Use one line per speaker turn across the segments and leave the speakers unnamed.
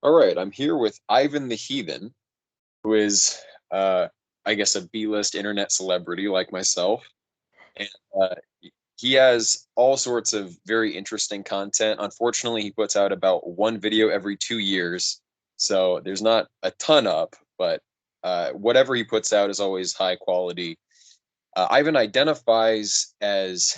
All right, I'm here with Ivan the Heathen, who is, I guess, a B-list internet celebrity like myself. And he has all sorts of very interesting content. Unfortunately, he puts out about one video every 2 years. So there's not a ton up, but whatever he puts out is always high quality. Ivan identifies as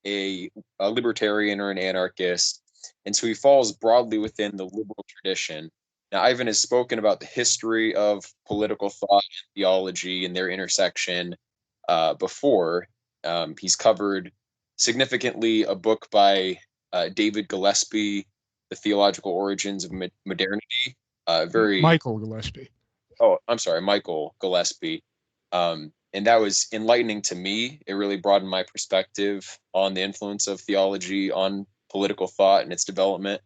a libertarian or an anarchist, and so he falls broadly within the liberal tradition. Now, Ivan has spoken about the history of political thought and theology and their intersection before. He's covered significantly a book by David Gillespie, The Theological Origins of Modernity. Very
Michael Gillespie.
Oh, I'm sorry, Michael Gillespie. And that was enlightening to me. It really broadened my perspective on the influence of theology on political thought and its development.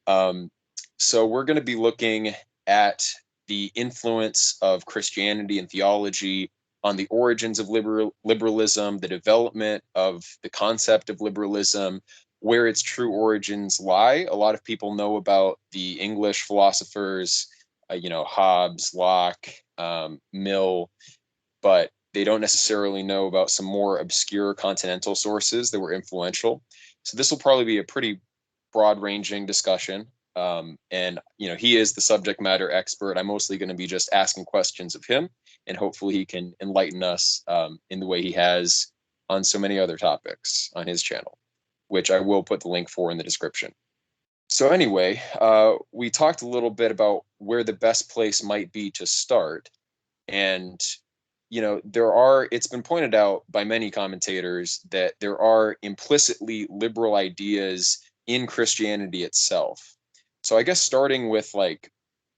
Um, so we're going to be looking at the influence of Christianity and theology on the origins of liberalism, the development of the concept of liberalism, where its true origins lie. A lot of people know about the English philosophers, Hobbes, Locke, Mill, but they don't necessarily know about some more obscure continental sources that were influential. So this will probably be a pretty broad-ranging discussion. And he is the subject matter expert. I'm mostly going to be just asking questions of him, and hopefully he can enlighten us in the way he has on so many other topics on his channel, which I will put the link for in the description. So anyway, we talked a little bit about where the best place might be to start. And, it's been pointed out by many commentators that there are implicitly liberal ideas in Christianity itself. So I guess starting with like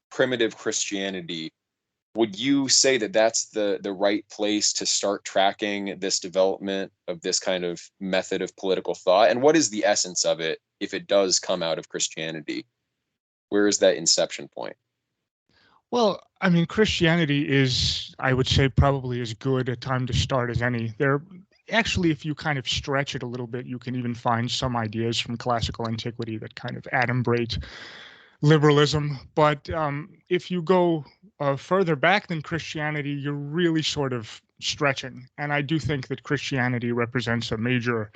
primitive Christianity, would you say that that's the right place to start tracking this development of this kind of method of political thought? And what is the essence of it if it does come out of Christianity? Where is that inception point?
Well, I mean, Christianity is, I would say, probably as good a time to start as any. Actually, if you kind of stretch it a little bit, you can even find some ideas from classical antiquity that kind of adumbrate liberalism. But if you go further back than Christianity, you're really sort of stretching. And I do think that Christianity represents a major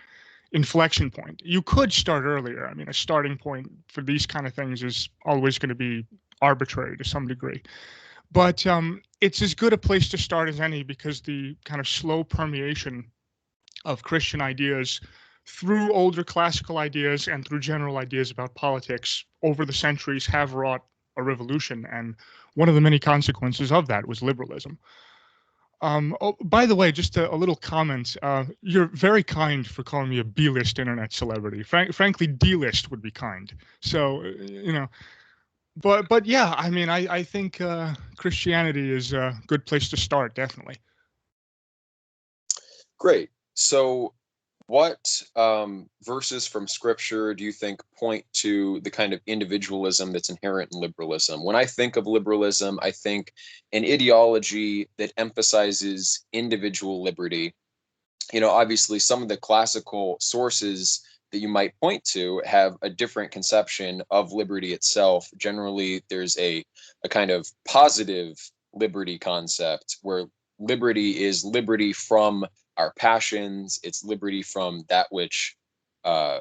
inflection point. You could start earlier. I mean, a starting point for these kind of things is always going to be arbitrary to some degree. But it's as good a place to start as any because the kind of slow permeation of Christian ideas through older classical ideas and through general ideas about politics over the centuries have wrought a revolution. And one of the many consequences of that was liberalism. By the way, just a little comment. You're very kind for calling me a B-list internet celebrity. Frankly, D-list would be kind. So, but yeah, I mean, I think Christianity is a good place to start, definitely.
Great. So, what verses from Scripture do you think point to the kind of individualism that's inherent in liberalism? When I think of liberalism, I think an ideology that emphasizes individual liberty. Obviously, some of the classical sources that you might point to have a different conception of liberty itself. Generally, there's a kind of positive liberty concept where liberty is liberty from our passions, it's liberty from that which uh,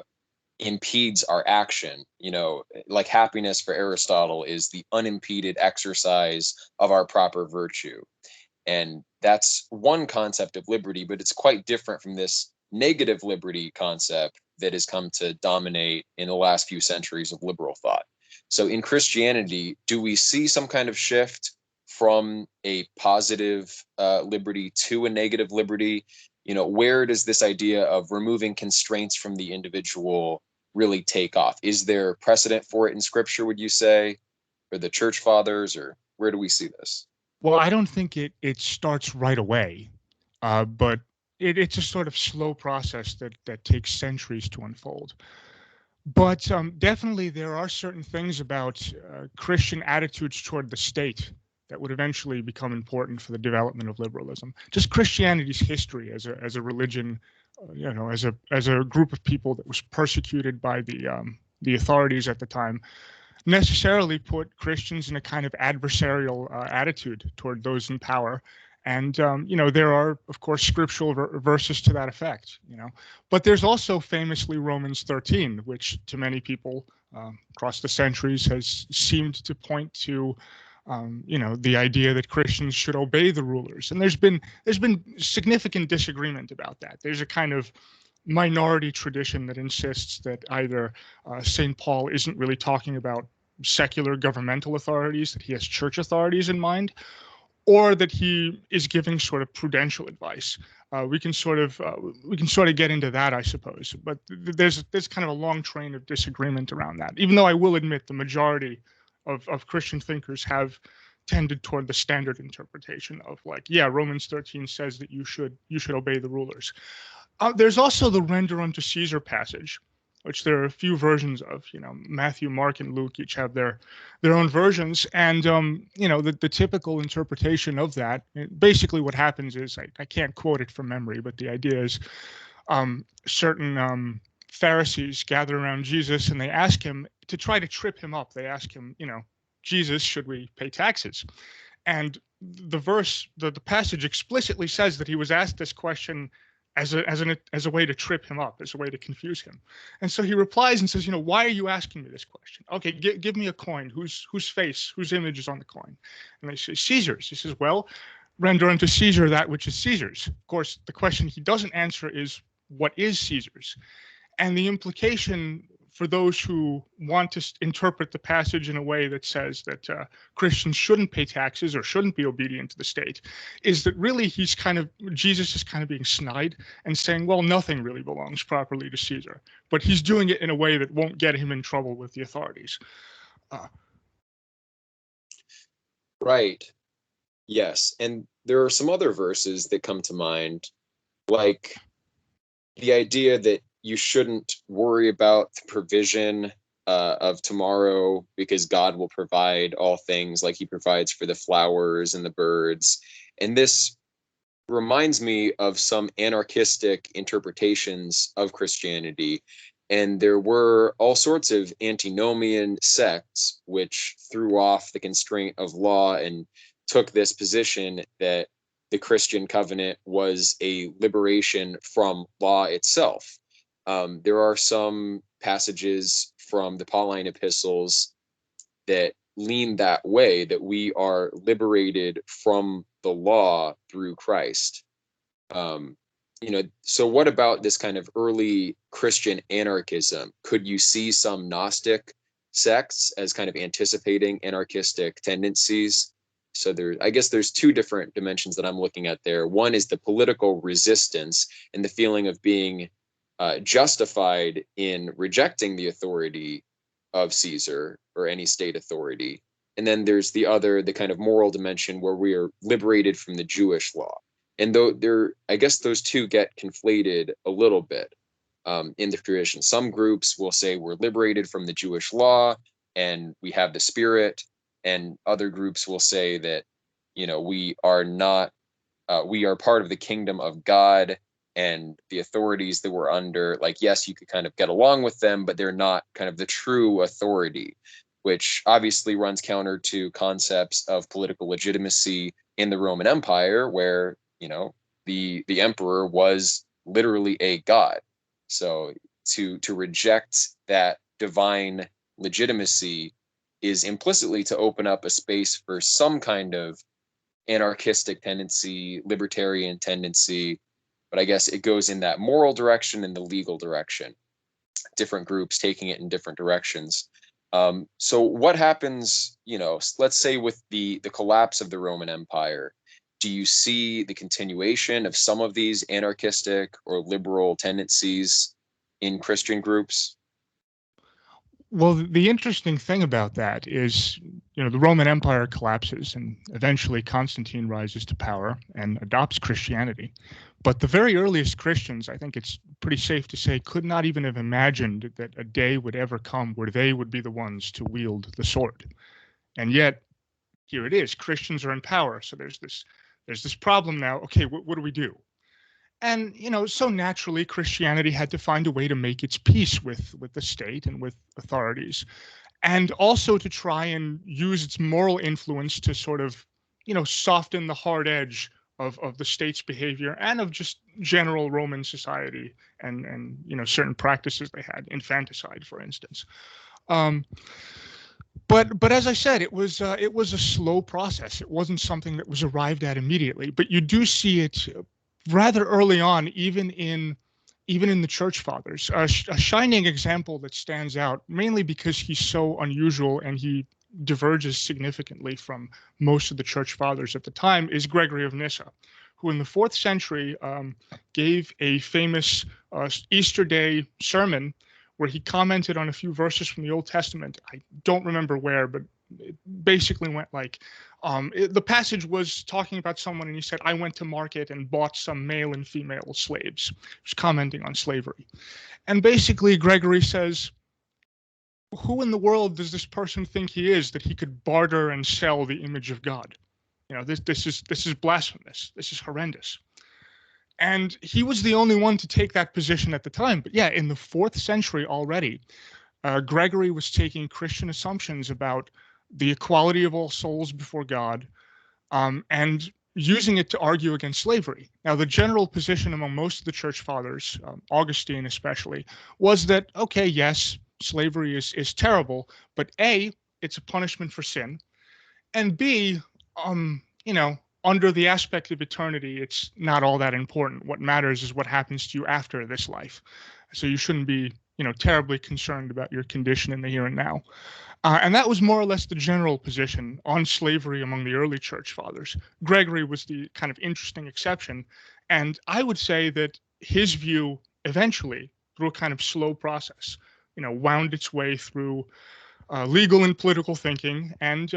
impedes our action. Like happiness for Aristotle is the unimpeded exercise of our proper virtue. And that's one concept of liberty, but it's quite different from this negative liberty concept that has come to dominate in the last few centuries of liberal thought. So in Christianity, do we see some kind of shift from a positive liberty to a negative liberty? Where does this idea of removing constraints from the individual really take off? Is there precedent for it in Scripture, would you say, or the church fathers, or where do we see this?
Well, I don't think it starts right away, but it's a sort of slow process that takes centuries to unfold. But definitely, there are certain things about Christian attitudes toward the state that would eventually become important for the development of liberalism. Just Christianity's history as a religion, as a group of people that was persecuted by the authorities at the time. necessarily put Christians in a kind of adversarial attitude toward those in power. And there are, of course, scriptural verses to that effect. But there's also famously Romans 13, which to many people across the centuries has seemed to point to the idea that Christians should obey the rulers. And there's been significant disagreement about that. There's a kind of minority tradition that insists that either St. Paul isn't really talking about secular governmental authorities, that he has church authorities in mind, or that he is giving sort of prudential advice. We can sort of get into that, I suppose. But there's kind of a long train of disagreement around that. Even though I will admit the majority of Christian thinkers have tended toward the standard interpretation of Romans 13 says that you should obey the rulers. There's also the render unto Caesar passage, which there are a few versions of. Matthew, Mark, and Luke each have their own versions. And, the typical interpretation of that, basically what happens is, I can't quote it from memory, but the idea is certain Pharisees gather around Jesus and they ask him to try to trip him up. They ask him, Jesus, should we pay taxes? And the passage explicitly says that he was asked this question as a way to trip him up, as a way to confuse him. And so he replies and says, why are you asking me this question? Okay, give me a coin. Whose face, whose image is on the coin? And they say, Caesar's. He says, well, render unto Caesar that which is Caesar's. Of course, the question he doesn't answer is, what is Caesar's? And the implication for those who want to interpret the passage in a way that says that Christians shouldn't pay taxes or shouldn't be obedient to the state is that really Jesus is kind of being snide and saying, well, nothing really belongs properly to Caesar. But he's doing it in a way that won't get him in trouble with the authorities.
Right. Yes. And there are some other verses that come to mind, like the idea that you shouldn't worry about the provision of tomorrow because God will provide all things, like he provides for the flowers and the birds. And this reminds me of some anarchistic interpretations of Christianity. And there were all sorts of antinomian sects which threw off the constraint of law and took this position that the Christian covenant was a liberation from law itself. There are some passages from the Pauline epistles that lean that way, that we are liberated from the law through Christ. So what about this kind of early Christian anarchism? Could you see some Gnostic sects as kind of anticipating anarchistic tendencies? So I guess there's two different dimensions that I'm looking at there. One is the political resistance and the feeling of being justified in rejecting the authority of Caesar or any state authority. And then there's the kind of moral dimension where we are liberated from the Jewish law. And I guess those two get conflated a little bit in the tradition. Some groups will say we're liberated from the Jewish law and we have the Spirit, and other groups will say that, we are not, we are part of the kingdom of God, and the authorities that we're under, yes, you could kind of get along with them, but they're not kind of the true authority, which obviously runs counter to concepts of political legitimacy in the Roman Empire, where, the emperor was literally a god. So to reject that divine legitimacy is implicitly to open up a space for some kind of anarchistic tendency, libertarian tendency, but I guess it goes in that moral direction and the legal direction, different groups taking it in different directions. So what happens, let's say with the collapse of the Roman Empire, do you see the continuation of some of these anarchistic or liberal tendencies in Christian groups?
Well, the interesting thing about that is, the Roman Empire collapses and eventually Constantine rises to power and adopts Christianity. But the very earliest Christians, I think it's pretty safe to say, could not even have imagined that a day would ever come where they would be the ones to wield the sword. And yet, here it is. Christians are in power. So there's this problem now. Okay, what do we do? And, so naturally, Christianity had to find a way to make its peace with the state and with authorities. and also to try and use its moral influence to sort of, soften the hard edge of the state's behavior and of just general Roman society and certain practices they had, infanticide, for instance. But as I said, it was a slow process. It wasn't something that was arrived at immediately. But you do see it rather early on, even in the Church Fathers. A shining example that stands out, mainly because he's so unusual and he diverges significantly from most of the Church Fathers at the time, is Gregory of Nissa, who in the 4th century gave a famous Easter Day sermon where he commented on a few verses from the Old Testament. I don't remember where, but it basically went like, the passage was talking about someone, and he said, "I went to market and bought some male and female slaves." He was commenting on slavery. And basically, Gregory says, who in the world does this person think he is that he could barter and sell the image of God? This is blasphemous. This is horrendous. And he was the only one to take that position at the time. But yeah, in the 4th century already, Gregory was taking Christian assumptions about the equality of all souls before God, and using it to argue against slavery. Now, the general position among most of the Church Fathers, Augustine especially, was that, okay, yes, slavery is terrible, but A, it's a punishment for sin, and B, under the aspect of eternity, it's not all that important. What matters is what happens to you after this life. So you shouldn't be, terribly concerned about your condition in the here and now. And that was more or less the general position on slavery among the early Church Fathers. Gregory was the kind of interesting exception. And I would say that his view eventually, through a kind of slow process, wound its way through legal and political thinking and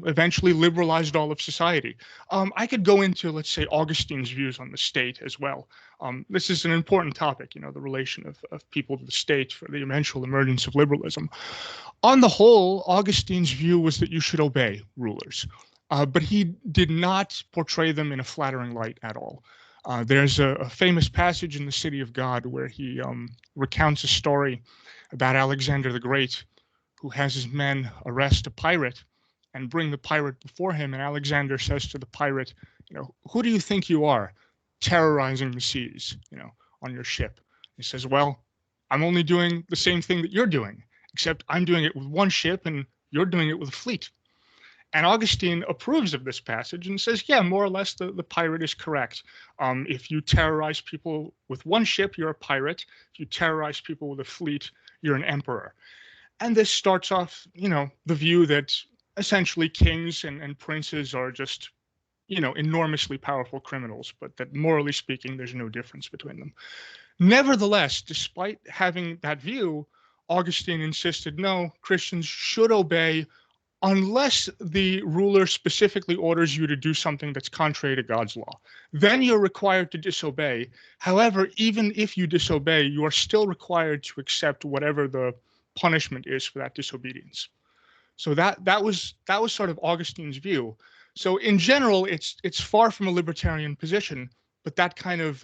eventually liberalized all of society. I could go into, let's say, Augustine's views on the state as well. This is an important topic, the relation of people to the state for the eventual emergence of liberalism. On the whole, Augustine's view was that you should obey rulers, but he did not portray them in a flattering light at all. There's a famous passage in The City of God where he recounts a story about Alexander the Great, who has his men arrest a pirate and bring the pirate before him. And Alexander says to the pirate, who do you think you are, terrorizing the seas, on your ship? He says, well, I'm only doing the same thing that you're doing, except I'm doing it with one ship and you're doing it with a fleet. And Augustine approves of this passage and says, yeah, more or less the pirate is correct. If you terrorize people with one ship, you're a pirate. If you terrorize people with a fleet, you're an emperor. And this starts off, the view that essentially kings and princes are just, enormously powerful criminals, but that morally speaking, there's no difference between them. Nevertheless, despite having that view, Augustine insisted, no, Christians should obey unless the ruler specifically orders you to do something that's contrary to God's law. Then you're required to disobey. However, even if you disobey, you are still required to accept whatever the punishment is for that disobedience. So that was sort of Augustine's view. So in general, it's far from a libertarian position, but that kind of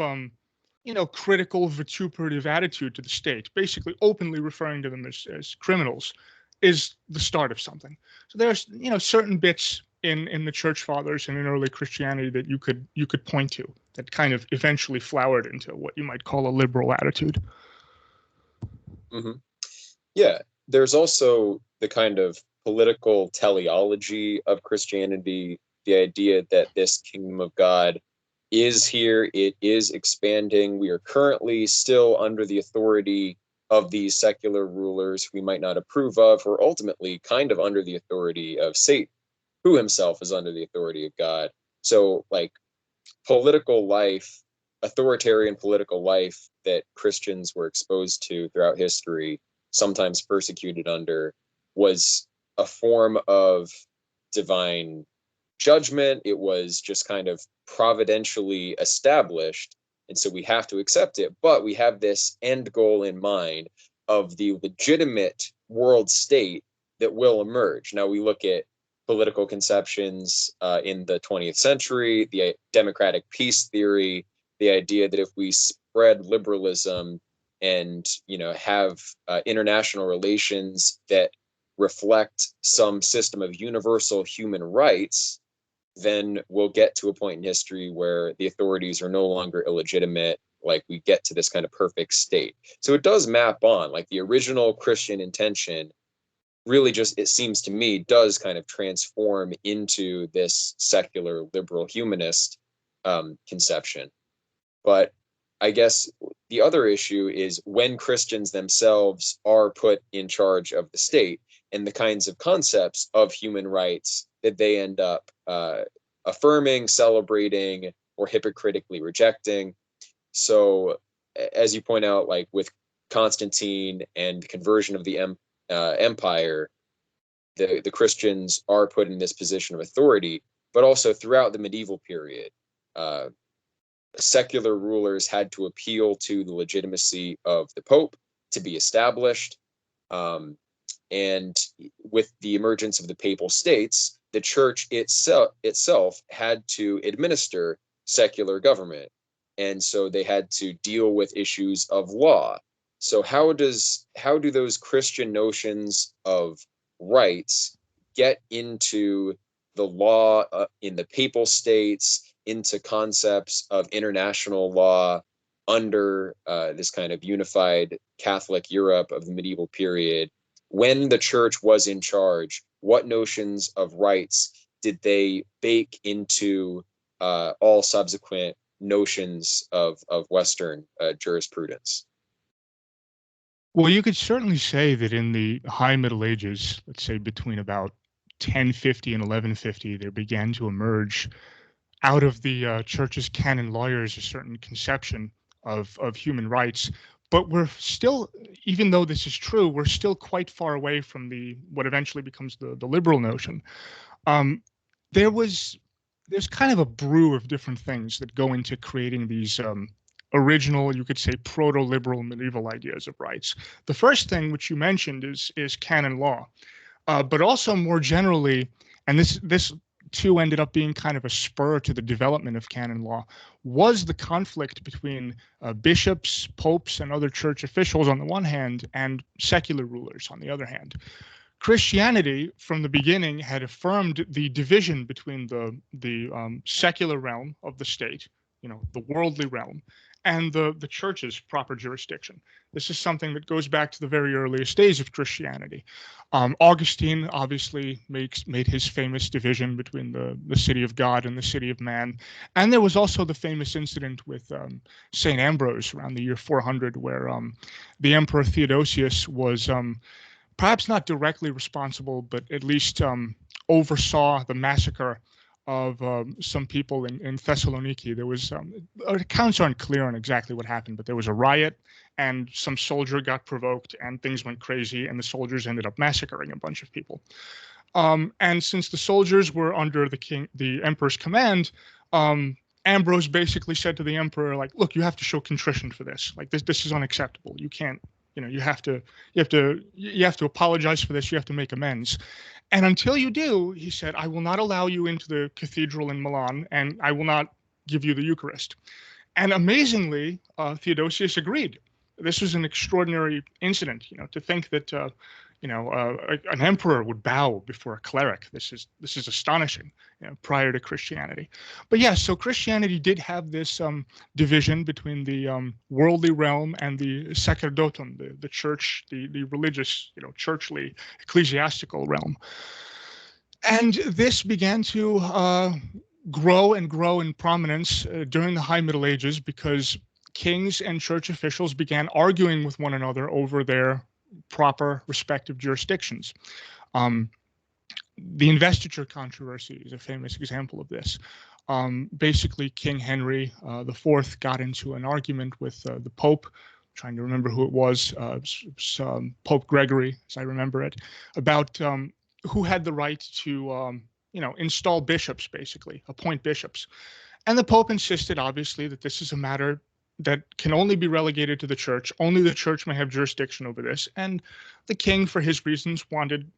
critical, vituperative attitude to the state, basically openly referring to them as criminals, is the start of something. So there's certain bits in the Church Fathers and in early Christianity that you could point to that kind of eventually flowered into what you might call a liberal attitude.
Mm-hmm. Yeah, there's also the kind of political teleology of Christianity, the idea that this kingdom of God is here, it is expanding. We are currently still under the authority of these secular rulers we might not approve of, or ultimately kind of under the authority of Satan, who himself is under the authority of God. So, like, political life, authoritarian political life that Christians were exposed to throughout history, sometimes persecuted under, was a form of divine judgment. It was just kind of providentially established. And so we have to accept it. But we have this end goal in mind of the legitimate world state that will emerge. Now we look at political conceptions in the 20th century, the democratic peace theory, the idea that if we spread liberalism and have international relations that reflect some system of universal human rights, then we'll get to a point in history where the authorities are no longer illegitimate. Like, we get to this kind of perfect state. So it does map on, like, the original Christian intention really just, it seems to me, does kind of transform into this secular liberal humanist conception. But I guess the other issue is when Christians themselves are put in charge of the state and the kinds of concepts of human rights that they end up affirming, celebrating, or hypocritically rejecting. So, as you point out, like with Constantine and the conversion of the empire, the Christians are put in this position of authority, but also throughout the medieval period, secular rulers had to appeal to the legitimacy of the Pope to be established. And with the emergence of the Papal States, the Church itself had to administer secular government. And so they had to deal with issues of law. So how do those Christian notions of rights get into the law in the Papal States, into concepts of international law under this kind of unified Catholic Europe of the medieval period? When the Church was in charge, what notions of rights did they bake into all subsequent notions of Western jurisprudence?
Well, you could certainly say that in the High Middle Ages, let's say between about 1050 and 1150, there began to emerge out of the Church's canon lawyers a certain conception of human rights. But we're still, even though this is true, we're still quite far away from what eventually becomes the liberal notion. There's kind of a brew of different things that go into creating these original, you could say, proto-liberal medieval ideas of rights. The first thing, which you mentioned, is canon law, but also more generally, and this too ended up being kind of a spur to the development of canon law, was the conflict between bishops, popes, and other church officials on the one hand, and secular rulers on the other hand. Christianity, from the beginning, had affirmed the division between the secular realm of the state, the worldly realm, and the church's proper jurisdiction. This is something that goes back to the very earliest days of Christianity. Augustine obviously made his famous division between the city of God and the city of man. And there was also the famous incident with St. Ambrose around the year 400, where the Emperor Theodosius was perhaps not directly responsible, but at least oversaw the massacre of some people in Thessaloniki. There was accounts aren't clear on exactly what happened, but there was a riot and some soldier got provoked and things went crazy and the soldiers ended up massacring a bunch of people. And since the soldiers were under the emperor's command, Ambrose basically said to the emperor, like, look, you have to show contrition for this. Like, this is unacceptable. You can't, you have to apologize for this. You have to make amends. And until you do, he said, I will not allow you into the cathedral in Milan, and I will not give you the Eucharist. And amazingly, Theodosius agreed. This was an extraordinary incident, to think that, an emperor would bow before a cleric. This is astonishing, prior to Christianity. But yeah, so Christianity did have this division between the worldly realm and the sacerdotum, the church, the religious, churchly, ecclesiastical realm. And this began to grow and grow in prominence during the High Middle Ages because kings and church officials began arguing with one another over their proper respective jurisdictions. The Investiture Controversy is a famous example of this. Basically, King Henry IV got into an argument with the Pope, trying to remember who it was, Pope Gregory, as I remember it, about who had the right to, install bishops, basically, appoint bishops. And the Pope insisted, obviously, that this is a matter that can only be relegated to the church. Only the church may have jurisdiction over this. And the king, for his reasons, wanted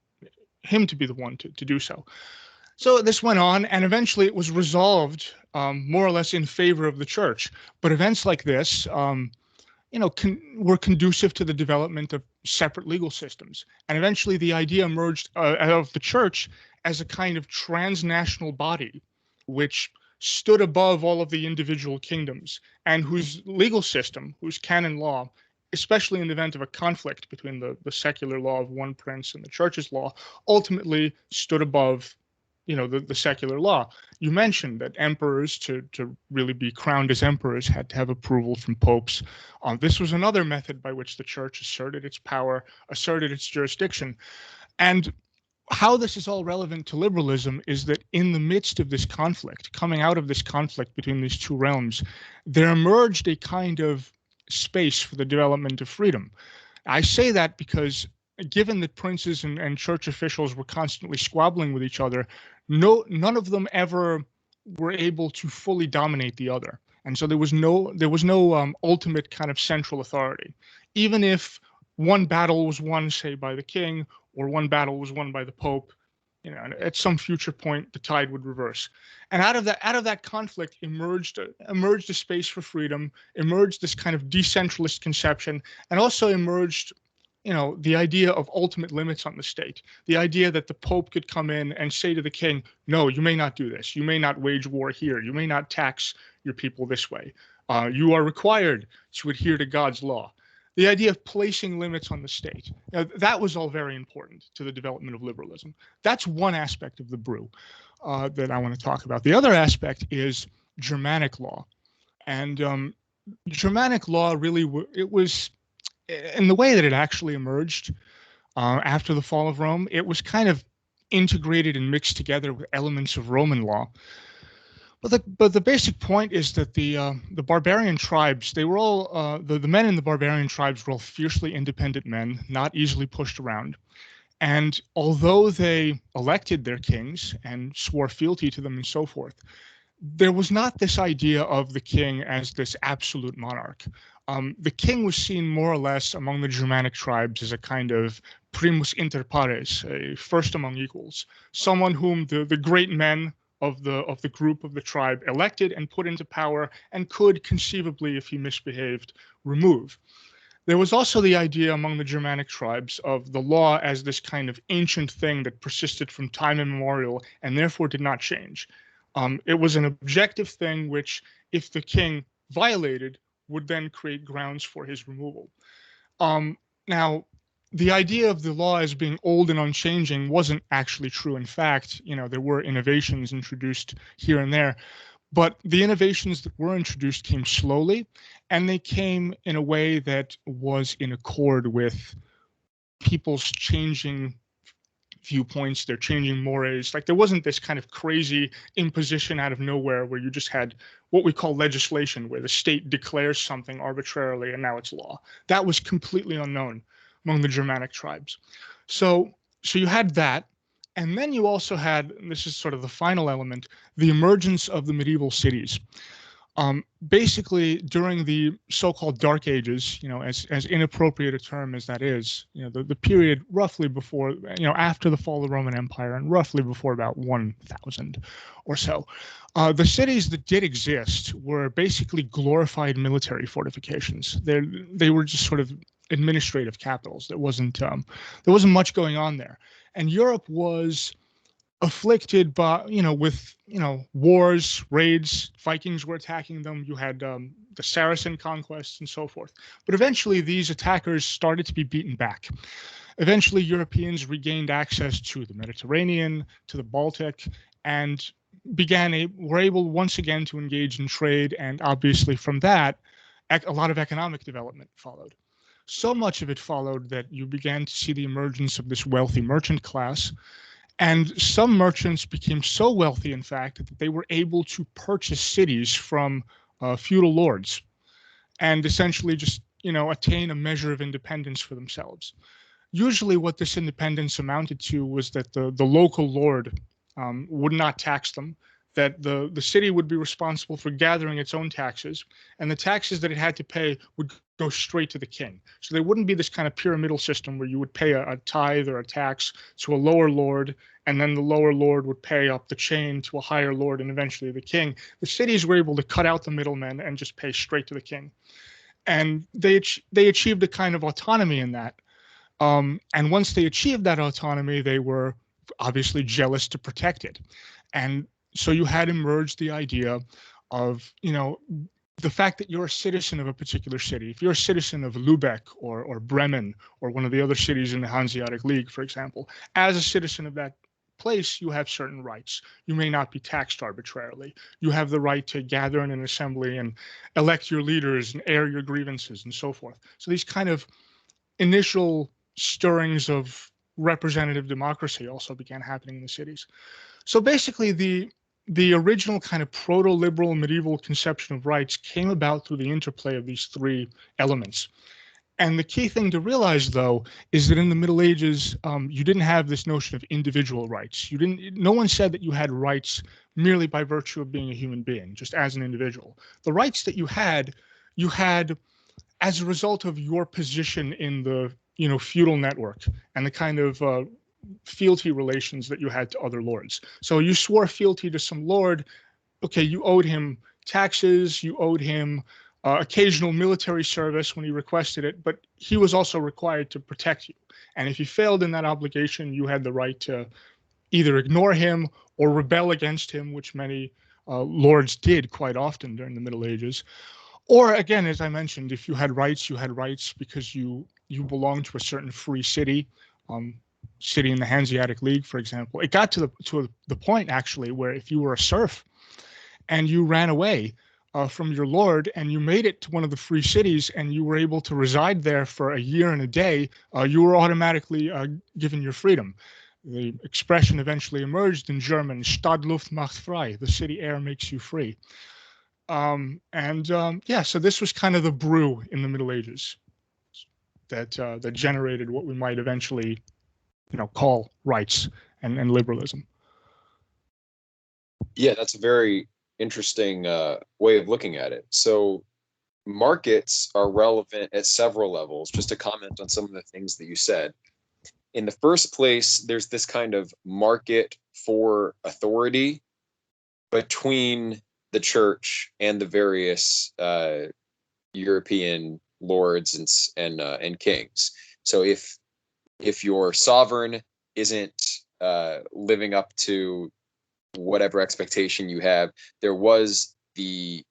him to be the one to do so. So this went on, and eventually it was resolved more or less in favor of the church. But events like this, were conducive to the development of separate legal systems. And eventually the idea emerged of the church as a kind of transnational body, which stood above all of the individual kingdoms and whose legal system, whose canon law, especially in the event of a conflict between the secular law of one prince and the church's law, ultimately stood above the secular law. You mentioned that emperors, to really be crowned as emperors, had to have approval from popes. This was another method by which the church asserted its power, asserted its jurisdiction. And how this is all relevant to liberalism is that in the midst of this conflict, coming out of this conflict between these two realms, there emerged a kind of space for the development of freedom. I say that because given that princes and church officials were constantly squabbling with each other, none of them ever were able to fully dominate the other. And so there was no ultimate kind of central authority. Even if one battle was won, say, by the king, or one battle was won by the pope, at some future point the tide would reverse. And out of that conflict emerged a space for freedom, emerged this kind of decentralist conception, and also emerged the idea of ultimate limits on the state, the idea that the Pope could come in and say to the king, no, you may not do this. You may not wage war here. You may not tax your people this way. You are required to adhere to God's law. The idea of placing limits on the state, that was all very important to the development of liberalism. That's one aspect of the brew that I want to talk about. The other aspect is Germanic law. And Germanic law really, it was, in the way that it actually emerged after the fall of Rome, it was kind of integrated and mixed together with elements of Roman law. But the basic point is that the barbarian tribes, they were all the men in the barbarian tribes were all fiercely independent men, not easily pushed around. And although they elected their kings and swore fealty to them and so forth, there was not this idea of the king as this absolute monarch. The king was seen more or less among the Germanic tribes as a kind of primus inter pares, a first among equals, someone whom the great men of the group of the tribe elected and put into power and could conceivably, if he misbehaved, remove. There was also the idea among the Germanic tribes of the law as this kind of ancient thing that persisted from time immemorial and therefore did not change. It was an objective thing which, if the king violated, would then create grounds for his removal. Now, the idea of the law as being old and unchanging wasn't actually true. In fact, there were innovations introduced here and there, but the innovations that were introduced came slowly, and they came in a way that was in accord with people's changing viewpoints, their changing mores. Like, there wasn't this kind of crazy imposition out of nowhere where you just had what we call legislation, where the state declares something arbitrarily and now it's law. That was completely unknown among the Germanic tribes. So you had that. And then you also had, and this is sort of the final element, the emergence of the medieval cities. Basically, during the so-called Dark Ages, as inappropriate a term as that is, the period roughly before, after the fall of the Roman Empire and roughly before about 1000 or so, the cities that did exist were basically glorified military fortifications. They were just sort of administrative capitals. There wasn't much going on there, and Europe was afflicted by, with, wars, raids. Vikings were attacking them. You had the Saracen conquests and so forth. But eventually these attackers started to be beaten back. Eventually Europeans regained access to the Mediterranean, to the Baltic, and were able once again to engage in trade. And obviously from that, a lot of economic development followed. So much of it followed that you began to see the emergence of this wealthy merchant class. And some merchants became so wealthy, in fact, that they were able to purchase cities from feudal lords and essentially just, attain a measure of independence for themselves. Usually what this independence amounted to was that the local lord would not tax them, that the city would be responsible for gathering its own taxes, and the taxes that it had to pay would go straight to the king. So there wouldn't be this kind of pyramidal system where you would pay a tithe or a tax to a lower lord, and then the lower lord would pay up the chain to a higher lord and eventually the king. The cities were able to cut out the middlemen and just pay straight to the king. and they achieved a kind of autonomy in that. And once they achieved that autonomy, they were obviously jealous to protect it. And so you had emerged the idea of, the fact that you're a citizen of a particular city. If you're a citizen of Lubeck or Bremen or one of the other cities in the Hanseatic League, for example, as a citizen of that place, you have certain rights. You may not be taxed arbitrarily. You have the right to gather in an assembly and elect your leaders and air your grievances and so forth. So these kind of initial stirrings of representative democracy also began happening in the cities. So basically, the original kind of proto-liberal medieval conception of rights came about through the interplay of these three elements. And the key thing to realize, though, is that in the Middle Ages, you didn't have this notion of individual rights. No one said that you had rights merely by virtue of being a human being, just as an individual. The rights that you had as a result of your position in the feudal network and the kind of fealty relations that you had to other lords. So you swore fealty to some lord. Okay, you owed him taxes, you owed him occasional military service when he requested it, but he was also required to protect you. And if you failed in that obligation, you had the right to either ignore him or rebel against him, which many lords did quite often during the Middle Ages. Or again, as I mentioned, if you had rights because you belonged to a certain free city, city in the Hanseatic League, for example. It got to the point actually where if you were a serf and you ran away from your lord and you made it to one of the free cities and you were able to reside there for a year and a day, you were automatically given your freedom. The expression eventually emerged in German, Stadtluft macht frei, the city air makes you free. So this was kind of the brew in the Middle Ages that generated what we might eventually, call rights and liberalism.
Yeah, that's a very interesting way of looking at it. So markets are relevant at several levels. Just to comment on some of the things that you said. In the first place, there's this kind of market for authority between the church and the various European lords and kings. So if your sovereign isn't living up to whatever expectation you have, there was the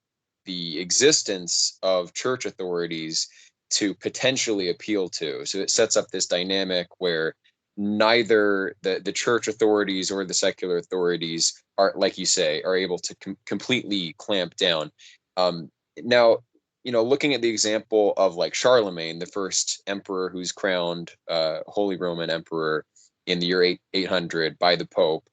existence of church authorities to potentially appeal to. So it sets up this dynamic where neither the church authorities or the secular authorities are, like you say, are able to completely clamp down. Now, looking at the example of like Charlemagne, the first emperor who's crowned Holy Roman Emperor in the year 800 by the Pope,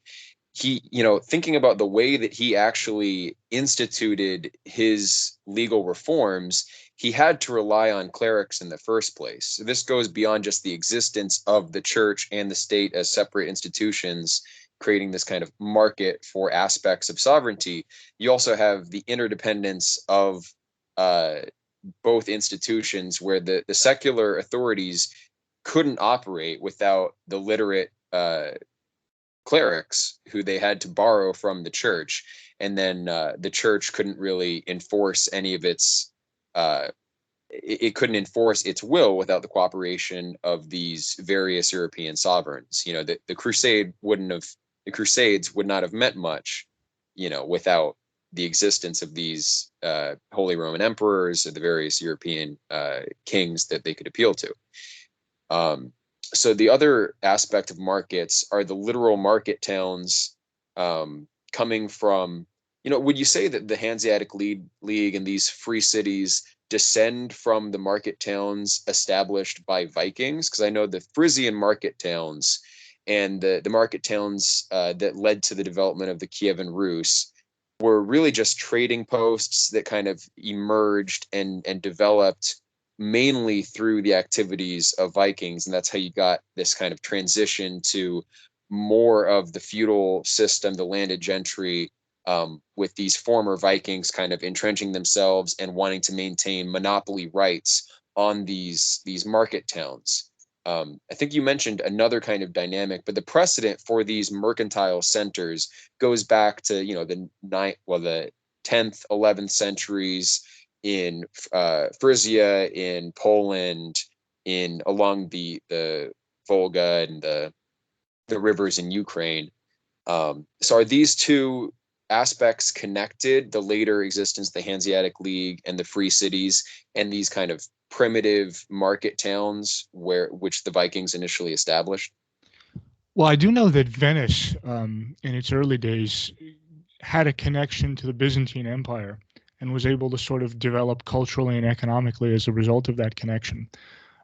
he, thinking about the way that he actually instituted his legal reforms, he had to rely on clerics in the first place. So this goes beyond just the existence of the church and the state as separate institutions, creating this kind of market for aspects of sovereignty. You also have the interdependence of both institutions, where the secular authorities couldn't operate without the literate clerics who they had to borrow from the church, and then the church couldn't really enforce any of its it couldn't enforce its will without the cooperation of these various European sovereigns. The Crusades would not have meant much, without the existence of these Holy Roman emperors or the various European kings that they could appeal to. So the other aspect of markets are the literal market towns coming from, would you say that the Hanseatic League and these free cities descend from the market towns established by Vikings? Because I know the Frisian market towns and the market towns that led to the development of the Kievan Rus were really just trading posts that kind of emerged and developed mainly through the activities of Vikings. And that's how you got this kind of transition to more of the feudal system, the landed gentry, with these former Vikings kind of entrenching themselves and wanting to maintain monopoly rights on these market towns. I think you mentioned another kind of dynamic, but the precedent for these mercantile centers goes back to the 10th, 11th centuries. in Frisia, in Poland, in along the Volga and the rivers in Ukraine. So are these two aspects connected? The later existence of the Hanseatic League and the free cities, and these kind of primitive market towns which the Vikings initially established?
Well, I do know that Venice, in its early days, had a connection to the Byzantine Empire and was able to sort of develop culturally and economically as a result of that connection,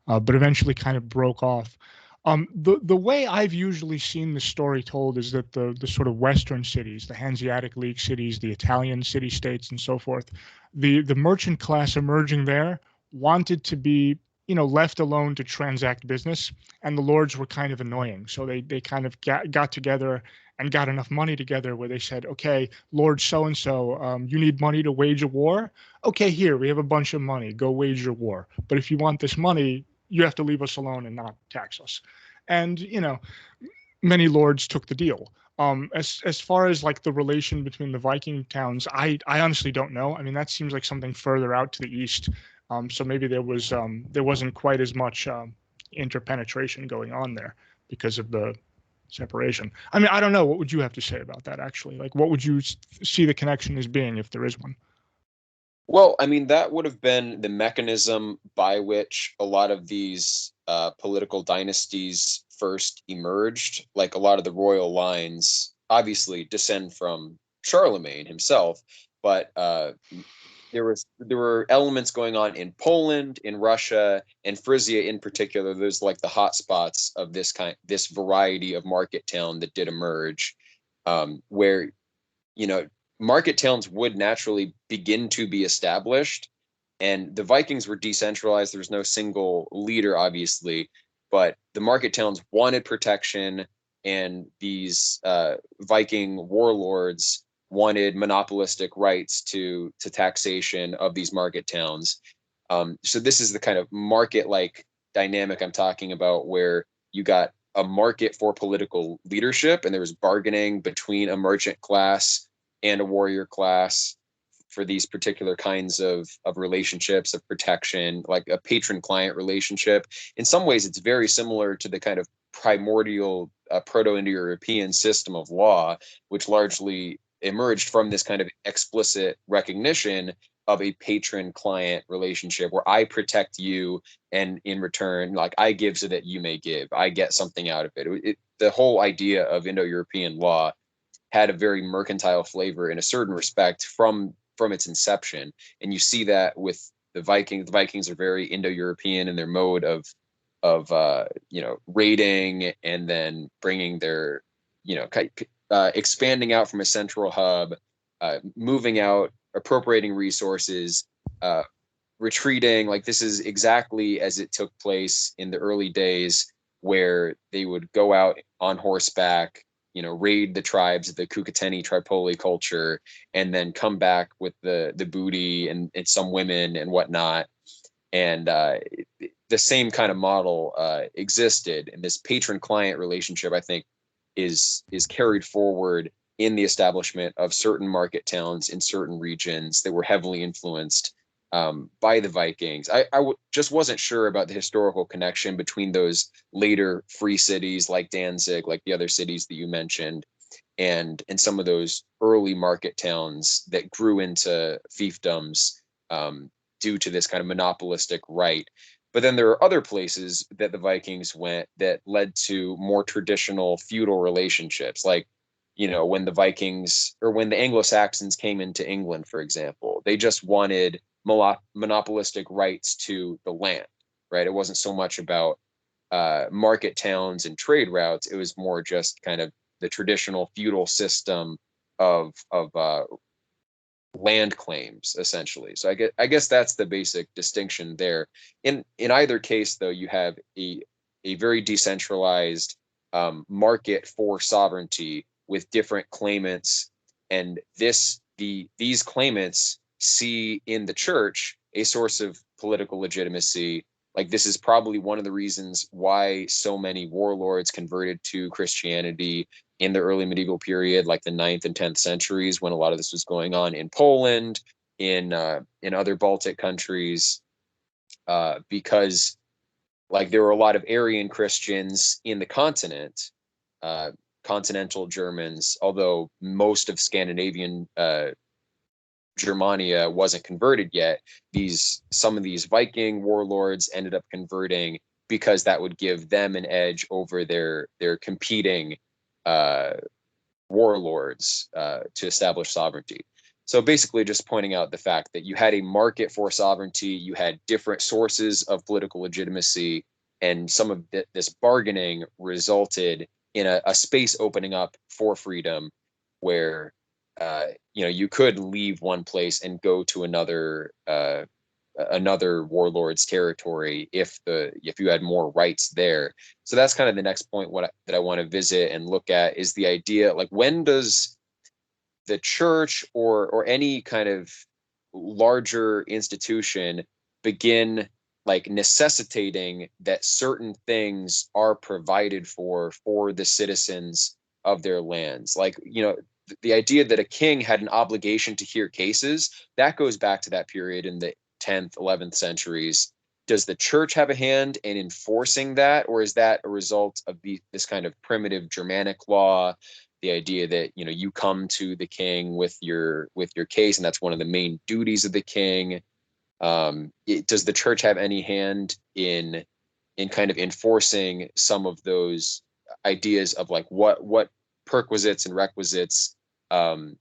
but eventually kind of broke off. The way I've usually seen the story told is that the sort of Western cities, the Hanseatic League cities, the Italian city states, and so forth, the merchant class emerging there wanted to be, left alone to transact business, and the lords were kind of annoying. So they kind of got together and got enough money together where they said, okay, Lord so and so, you need money to wage a war. Okay, here we have a bunch of money. Go wage your war. But if you want this money, you have to leave us alone and not tax us. And many lords took the deal. As far as like the relation between the Viking towns, I honestly don't know. I mean, that seems like something further out to the east. So maybe there wasn't quite as much interpenetration going on there because of the separation. I mean, I don't know. What would you have to say about that, actually? Like, what would you see the connection as being, if there is one?
Well, I mean, that would have been the mechanism by which a lot of these political dynasties first emerged. Like a lot of the royal lines obviously descend from Charlemagne himself, but there were elements going on in Poland, in Russia, and Frisia in particular. There's like the hot spots of this variety of market town that did emerge, where you know market towns would naturally begin to be established, and the Vikings were decentralized. There's no single leader, obviously, but the market towns wanted protection, and these Viking warlords wanted monopolistic rights to taxation of these market towns. So this is the kind of market-like dynamic I'm talking about, where you got a market for political leadership, and there was bargaining between a merchant class and a warrior class for these particular kinds of relationships of protection, like a patron-client relationship. In some ways, it's very similar to the kind of primordial Proto-Indo-European system of law, which largely emerged from this kind of explicit recognition of a patron-client relationship where I protect you, and in return, like I give so that you may give. I get something out of it. The whole idea of Indo-European law had a very mercantile flavor in a certain respect from its inception, and you see that with the Vikings. The Vikings are very Indo-European in their mode of raiding, and then bringing their expanding out from a central hub, moving out, appropriating resources, uh, retreating. Like this is exactly as it took place in the early days, where they would go out on horseback, raid the tribes of the Kukateni Tripoli culture, and then come back with the booty and some women and whatnot. And the same kind of model existed, and this patron-client relationship, I think, is carried forward in the establishment of certain market towns in certain regions that were heavily influenced by the Vikings. Just wasn't sure about the historical connection between those later free cities like Danzig, like the other cities that you mentioned, and some of those early market towns that grew into fiefdoms due to this kind of monopolistic right. But then there are other places that the Vikings went that led to more traditional feudal relationships, like when the Vikings, or when the Anglo-Saxons came into England, for example, they just wanted monopolistic rights to the land, right? It wasn't so much about market towns and trade routes. It was more just kind of the traditional feudal system of land claims, essentially. So I guess that's the basic distinction there. In either case, though, you have a very decentralized market for sovereignty with different claimants, and these claimants see in the church a source of political legitimacy. Like this is probably one of the reasons why so many warlords converted to Christianity in the early medieval period, like the 9th and 10th centuries, when a lot of this was going on in Poland, in other Baltic countries, because like there were a lot of Arian Christians in the continent, continental Germans, although most of Scandinavian Germania wasn't converted yet. Some of these Viking warlords ended up converting because that would give them an edge over their competing warlords to establish sovereignty. So basically, just pointing out the fact that you had a market for sovereignty, you had different sources of political legitimacy, and some of this bargaining resulted in a space opening up for freedom, where you could leave one place and go to another warlord's territory if you had more rights there. So that's kind of the next point that I want to visit and look at is the idea, like, when does the church or any kind of larger institution begin like necessitating that certain things are provided for the citizens of their lands? Like, the idea that a king had an obligation to hear cases, that goes back to that period in the 10th, 11th centuries. Does the church have a hand in enforcing that, or is that a result of this kind of primitive Germanic law? The idea that you come to the king with your case, and that's one of the main duties of the king. Does the church have any hand in kind of enforcing some of those ideas of like what perquisites and requisites are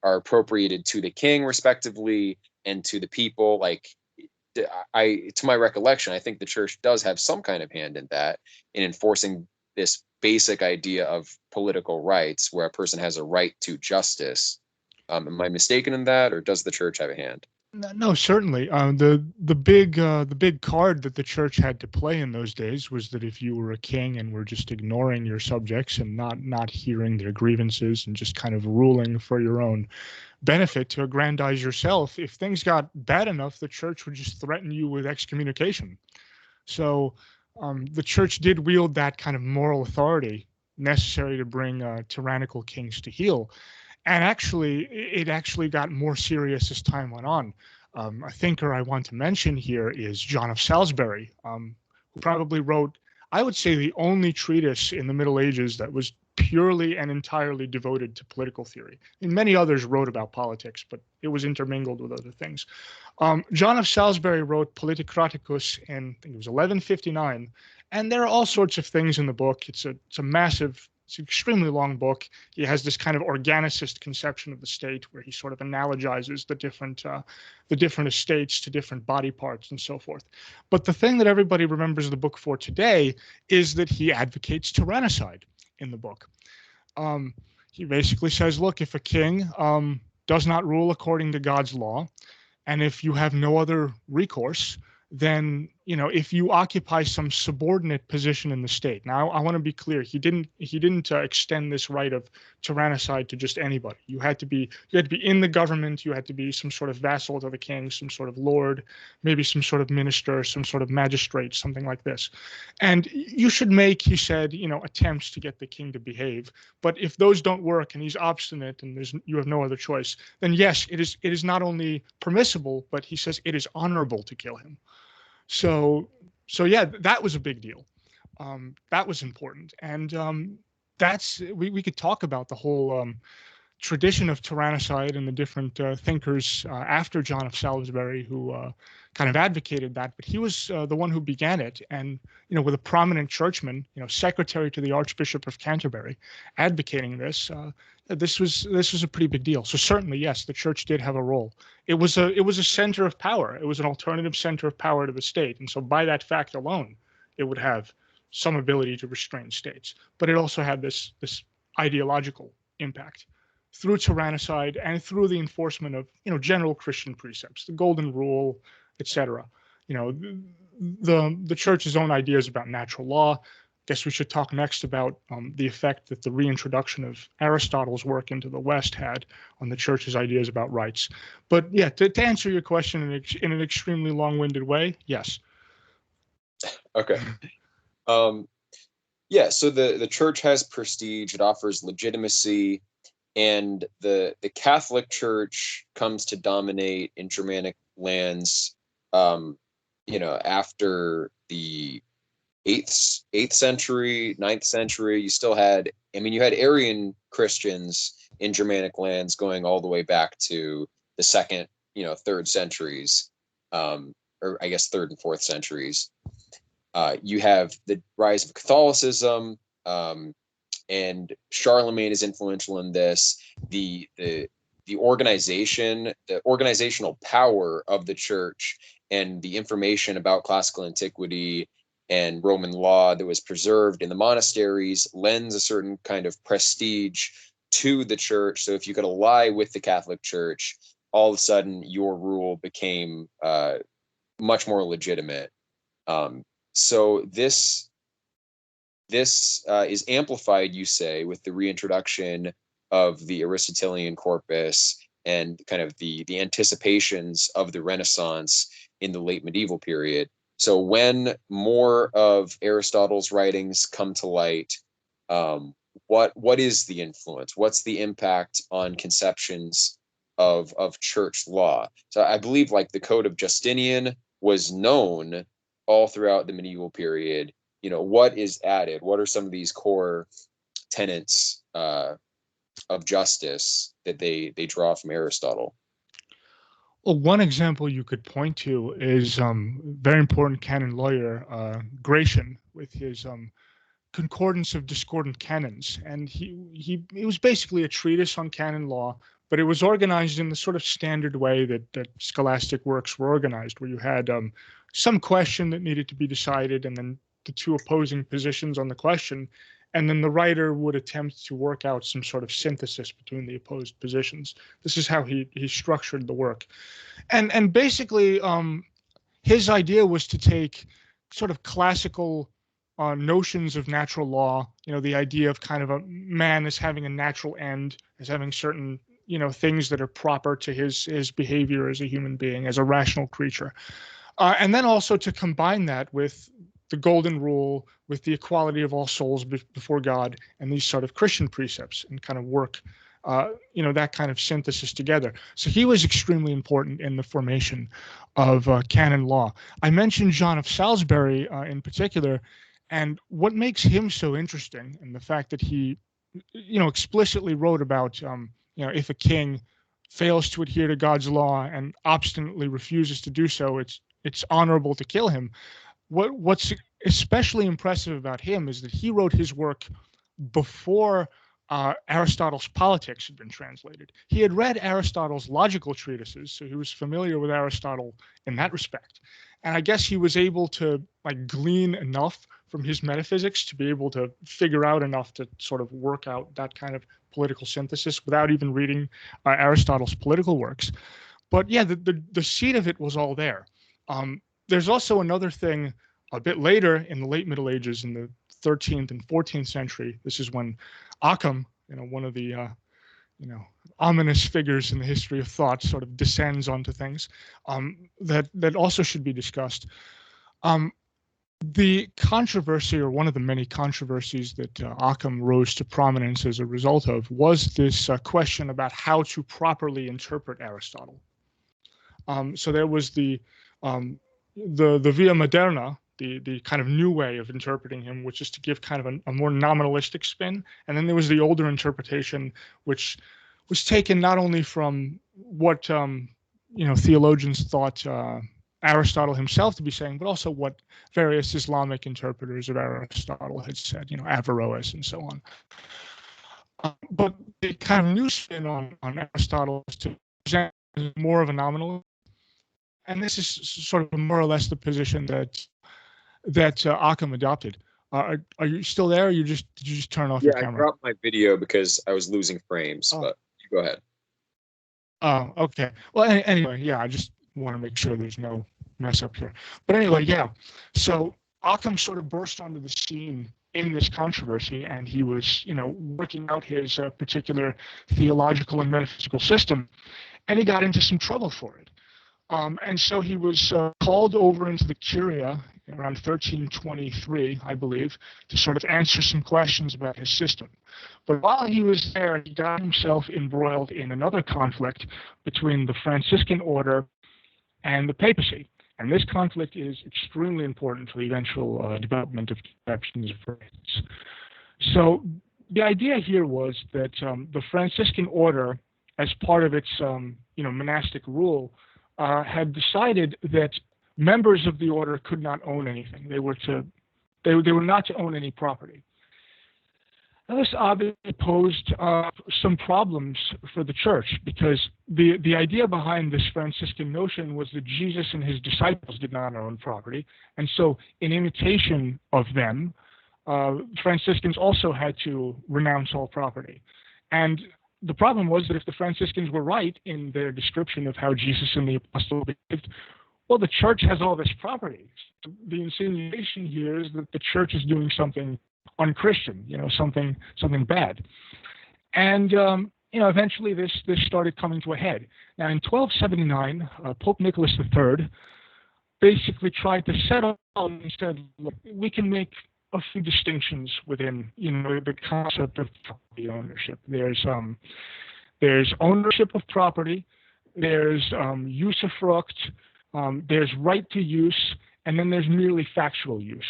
appropriated to the king respectively and to the people? Like, to my recollection, I think the church does have some kind of hand in that, in enforcing this basic idea of political rights, where a person has a right to justice. Am I mistaken in that, or does the church have a hand?
No, certainly. The big card that the church had to play in those days was that if you were a king and were just ignoring your subjects and not hearing their grievances and just kind of ruling for your own benefit to aggrandize yourself, if things got bad enough, the church would just threaten you with excommunication. So the church did wield that kind of moral authority necessary to bring tyrannical kings to heel. And actually, it actually got more serious as time went on. A thinker I want to mention here is John of Salisbury, who probably wrote, I would say, the only treatise in the Middle Ages that was purely and entirely devoted to political theory. And many others wrote about politics, but it was intermingled with other things. John of Salisbury wrote Politicraticus in, I think it was 1159, and there are all sorts of things in the book. It's an extremely long book. He has this kind of organicist conception of the state, where he sort of analogizes the different estates to different body parts and so forth. But the thing that everybody remembers the book for today is that he advocates tyrannicide in the book. He basically says, look, if a king does not rule according to God's law, and if you have no other recourse, then, if you occupy some subordinate position in the state. Now, I want to be clear. He didn't extend this right of tyrannicide to just anybody. You had to be in the government. You had to be some sort of vassal to the king, some sort of lord, maybe some sort of minister, some sort of magistrate, something like this. And you should make, he said, attempts to get the king to behave. But if those don't work and he's obstinate and you have no other choice, then yes, it is not only permissible, but he says it is honorable to kill him. So yeah, that was a big deal. That was important, and we could talk about the whole tradition of tyrannicide and the different thinkers after John of Salisbury who kind of advocated that. But he was the one who began it, and with a prominent churchman, secretary to the Archbishop of Canterbury, advocating this. This was a pretty big deal. So certainly, yes, the church did have a role. It was a center of power. It was an alternative center of power to the state, and so by that fact alone, it would have some ability to restrain states. But it also had this ideological impact through tyrannicide and through the enforcement of general Christian precepts, the Golden Rule, etc. The church's own ideas about natural law. Guess we should talk next about the effect that the reintroduction of Aristotle's work into the West had on the church's ideas about rights. But yeah, to answer your question in an extremely long-winded way, yes.
Okay. Yeah, so the church has prestige, it offers legitimacy, and the Catholic Church comes to dominate in Germanic lands, after the eighth century, 9th century. You still had, you had Arian Christians in Germanic lands going all the way back to the second, third centuries, or I guess third and fourth centuries. You have the rise of Catholicism, and Charlemagne is influential in this. The organization, the organizational power of the church, and the information about classical antiquity and Roman law that was preserved in the monasteries lends a certain kind of prestige to the church. So if you could ally with the Catholic Church, all of a sudden your rule became much more legitimate. So this is amplified, you say, with the reintroduction of the Aristotelian corpus and kind of the anticipations of the Renaissance in the late medieval period. So when more of Aristotle's writings come to light, what is the influence? What's the impact on conceptions of church law? So I believe like the Code of Justinian was known all throughout the medieval period. What is added? What are some of these core tenets of justice that they draw from Aristotle?
Well, one example you could point to is very important canon lawyer Gratian with his Concordance of Discordant Canons, and it was basically a treatise on canon law, but it was organized in the sort of standard way that scholastic works were organized, where you had some question that needed to be decided, and then the two opposing positions on the question, and then the writer would attempt to work out some sort of synthesis between the opposed positions. This is how he structured the work, and basically his idea was to take sort of classical notions of natural law, the idea of kind of a man as having a natural end, as having certain things that are proper to his behavior as a human being, as a rational creature, and then also to combine that with the golden rule, with the equality of all souls before God, and these sort of Christian precepts, and kind of work that kind of synthesis together. So he was extremely important in the formation of canon law. I mentioned John of Salisbury in particular, and what makes him so interesting, and the fact that he explicitly wrote about if a king fails to adhere to God's law and obstinately refuses to do so, it's honorable to kill him. What's especially impressive about him is that he wrote his work before Aristotle's Politics had been translated. He had read Aristotle's logical treatises, so he was familiar with Aristotle in that respect. And I guess he was able to glean enough from his metaphysics to be able to figure out enough to sort of work out that kind of political synthesis without even reading Aristotle's political works. But yeah, the seed of it was all there. There's also another thing a bit later in the late Middle Ages, in the 13th and 14th century. This is when Occam, one of the ominous figures in the history of thought, sort of descends onto things that also should be discussed. The controversy, or one of the many controversies that Occam rose to prominence as a result of, was this question about how to properly interpret Aristotle. So there was the via moderna, the kind of new way of interpreting him, which is to give kind of a more nominalistic spin. And then there was the older interpretation, which was taken not only from what theologians thought Aristotle himself to be saying, but also what various Islamic interpreters of Aristotle had said, Averroes and so on. But the kind of new spin on Aristotle is to present more of a nominal, and this is sort of more or less the position that Occam adopted. Are you still there? Or did you just turn off your camera?
I dropped my video because I was losing frames, but you go ahead.
Oh, okay. Well, anyway, yeah, I just want to make sure there's no mess up here. But anyway, yeah. So Occam sort of burst onto the scene in this controversy, and he was, working out his particular theological and metaphysical system, and he got into some trouble for it. And so he was called over into the Curia around 1323, I believe, to sort of answer some questions about his system. But while he was there, he got himself embroiled in another conflict between the Franciscan order and the papacy. And this conflict is extremely important for the eventual development of conceptions of rights. So the idea here was that the Franciscan order, as part of its monastic rule, had decided that members of the order could not own anything. They were not to own any property. Now, this obviously posed some problems for the church, because the idea behind this Franciscan notion was that Jesus and his disciples did not own property, and so in imitation of them, Franciscans also had to renounce all property. And the problem was that if the Franciscans were right in their description of how Jesus and the apostles behaved, well, the church has all this property. The insinuation here is that the church is doing something unchristian, something bad. And eventually this started coming to a head. Now, in 1279, Pope Nicholas III basically tried to settle and said, look, we can make a few distinctions within, the concept of property ownership. There's ownership of property, there's usufruct, there's right to use, and then there's merely factual use.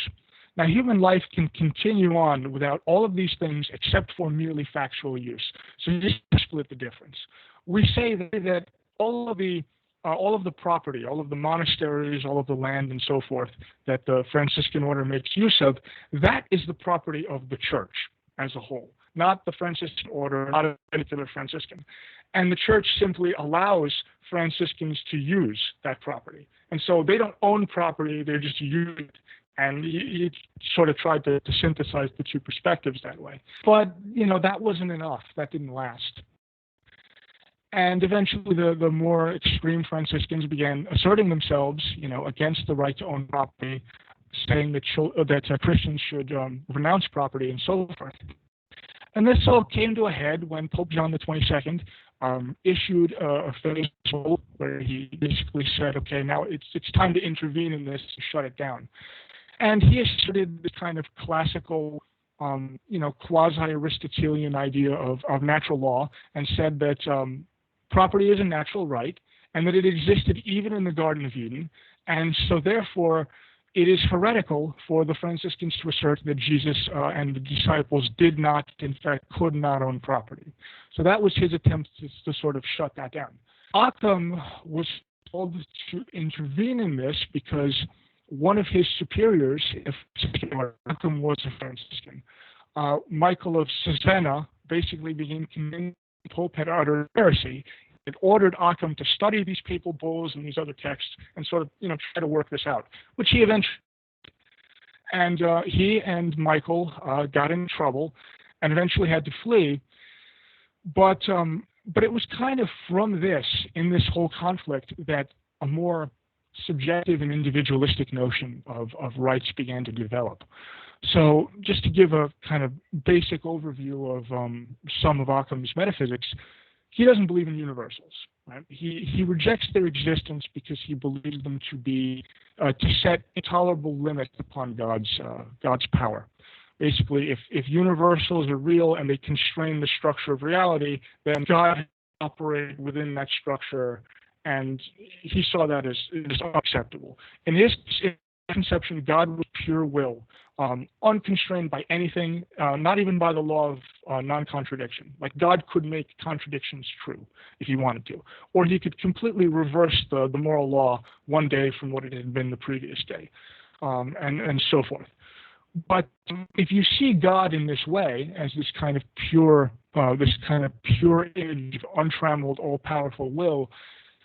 Now, human life can continue on without all of these things except for merely factual use. So you just split the difference. We say that all of the property, all of the monasteries, all of the land and so forth that the Franciscan order makes use of, that is the property of the church as a whole, not the Franciscan order, not a particular Franciscan. And the church simply allows Franciscans to use that property. And so they don't own property, they just use it. And he sort of tried to synthesize the two perspectives that way. But, that wasn't enough. That didn't last. And eventually the more extreme Franciscans began asserting themselves, against the right to own property, saying that Christians should renounce property and so forth. And this all came to a head when Pope John XXII issued a famous bull where he basically said, okay, now it's time to intervene in this and shut it down. And he asserted the kind of classical, quasi-Aristotelian idea of natural law, and said that property is a natural right, and that it existed even in the Garden of Eden, and so therefore it is heretical for the Franciscans to assert that Jesus and the disciples did not, in fact, could not own property. So that was his attempt to sort of shut that down. Occam was told to intervene in this because one of his superiors, Occam was a Franciscan, Michael of Cesena, basically became convinced the Pope had uttered heresy. It ordered Occam to study these papal bulls and these other texts and sort of, try to work this out, which he eventually did. And he and Michael got in trouble and eventually had to flee. But it was kind of from this, in this whole conflict, that a more subjective and individualistic notion of rights began to develop. So just to give a kind of basic overview of some of Occam's metaphysics, he doesn't believe in universals. Right? He rejects their existence because he believes them to be to set intolerable limits upon God's power. Basically, if universals are real and they constrain the structure of reality, then God operated within that structure, and he saw that as unacceptable. In his conception, God was pure will, unconstrained by anything, not even by the law of non-contradiction. Like God could make contradictions true if he wanted to, or he could completely reverse the moral law one day from what it had been the previous day, and so forth. But if you see God in this way, as this kind of pure image of untrammeled, all-powerful will,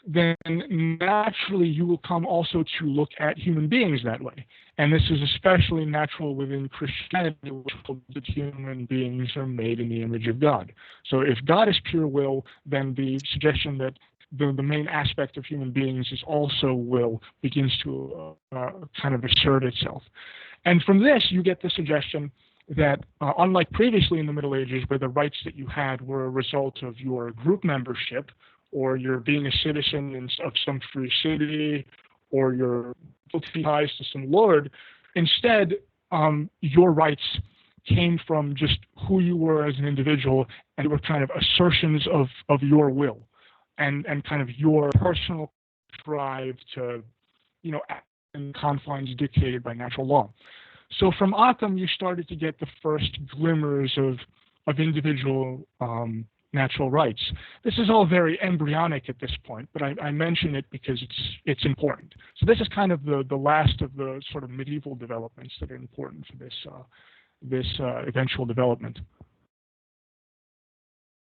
then naturally you will come also to look at human beings that way. And this is especially natural within Christianity, which holds that human beings are made in the image of God. So if God is pure will, then the suggestion that the main aspect of human beings is also will begins to kind of assert itself. And from this, you get the suggestion that unlike previously in the Middle Ages, where the rights that you had were a result of your group membership, or you're being a citizen of some free city, or you're ties to some lord. Instead, your rights came from just who you were as an individual, and they were kind of assertions of your will and kind of your personal drive to, act in confines dictated by natural law. So from Occam, you started to get the first glimmers of individual natural rights. This is all very embryonic at this point, but I mention it because it's important. So this is kind of the last of the sort of medieval developments that are important for this eventual development.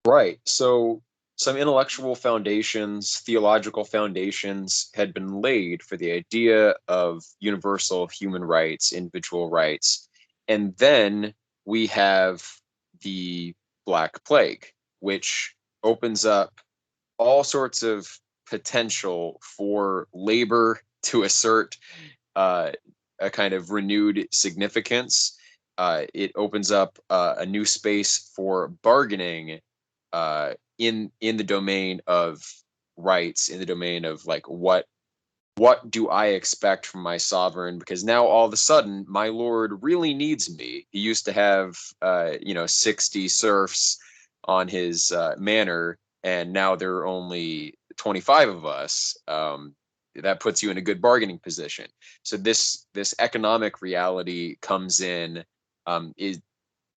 Right. So some intellectual foundations, theological foundations had been laid for the idea of universal human rights, individual rights. And then we have the Black Plague, which opens up all sorts of potential for labor to assert a kind of renewed significance. It opens up a new space for bargaining in the domain of rights, in the domain of like what do I expect from my sovereign? Because now all of a sudden my lord really needs me. He used to have 60 serfs on his manor, and now there are only 25 of us. That puts you in a good bargaining position. So this economic reality comes in.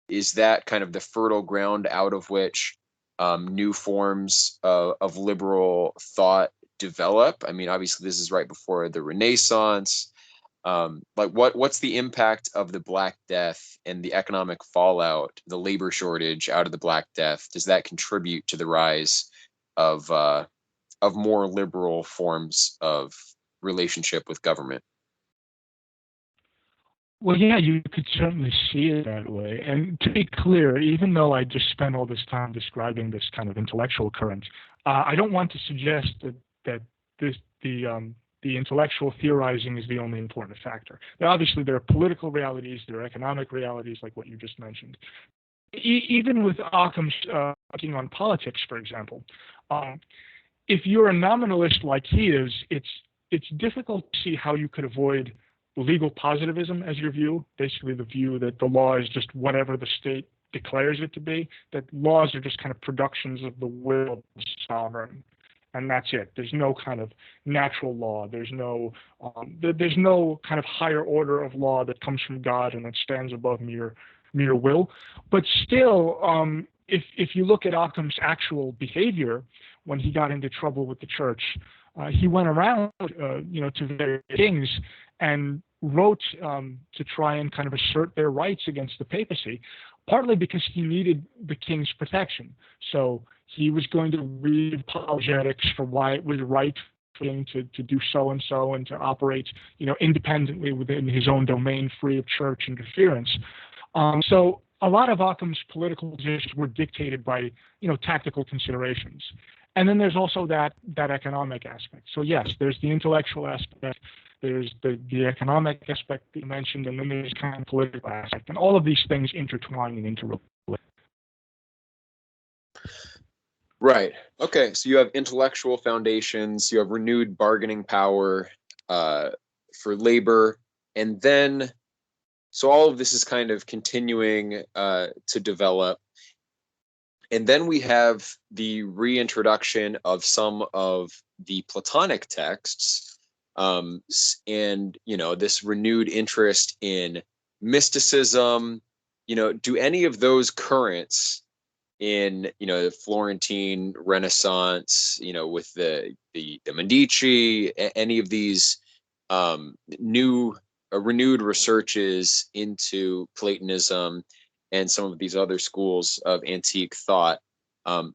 Is that kind of the fertile ground out of which new forms of liberal thought develop? I mean, obviously, this is right before the Renaissance. Like, what's the impact of the Black Death and the economic fallout, the labor shortage out of the Black Death? Does that contribute to the rise of more liberal forms of relationship with government?
Well, yeah, you could certainly see it that way. And to be clear, even though I just spent all this time describing this kind of intellectual current, I don't want to suggest that the intellectual theorizing is the only important factor. Now, obviously, there are political realities, there are economic realities, like what you just mentioned. Even with Occam's thinking on politics, for example, if you're a nominalist like he is, it's difficult to see how you could avoid legal positivism as your view, basically the view that the law is just whatever the state declares it to be, that laws are just kind of productions of the will of the sovereign, and that's it. There's no kind of natural law. There's no kind of higher order of law that comes from God and that stands above mere will. But still, if you look at Occam's actual behavior when he got into trouble with the church, he went around, to various kings and wrote to try and kind of assert their rights against the papacy, partly because he needed the king's protection. So he was going to read apologetics for why it was right for him to do so and so and to operate, independently within his own domain, free of church interference. So a lot of Occam's political positions were dictated by, tactical considerations. And then there's also that economic aspect. So yes, there's the intellectual aspect, there's the economic aspect that you mentioned, and then there's kind of political aspect. And all of these things intertwine and interrelate.
Right. Okay. So you have intellectual foundations, you have renewed bargaining power for labor, and then so all of this is kind of continuing to develop. And then we have the reintroduction of some of the Platonic texts, and this renewed interest in mysticism. Do any of those currents in the Florentine Renaissance, with the Medici, any of these renewed researches into Platonism and some of these other schools of antique thought,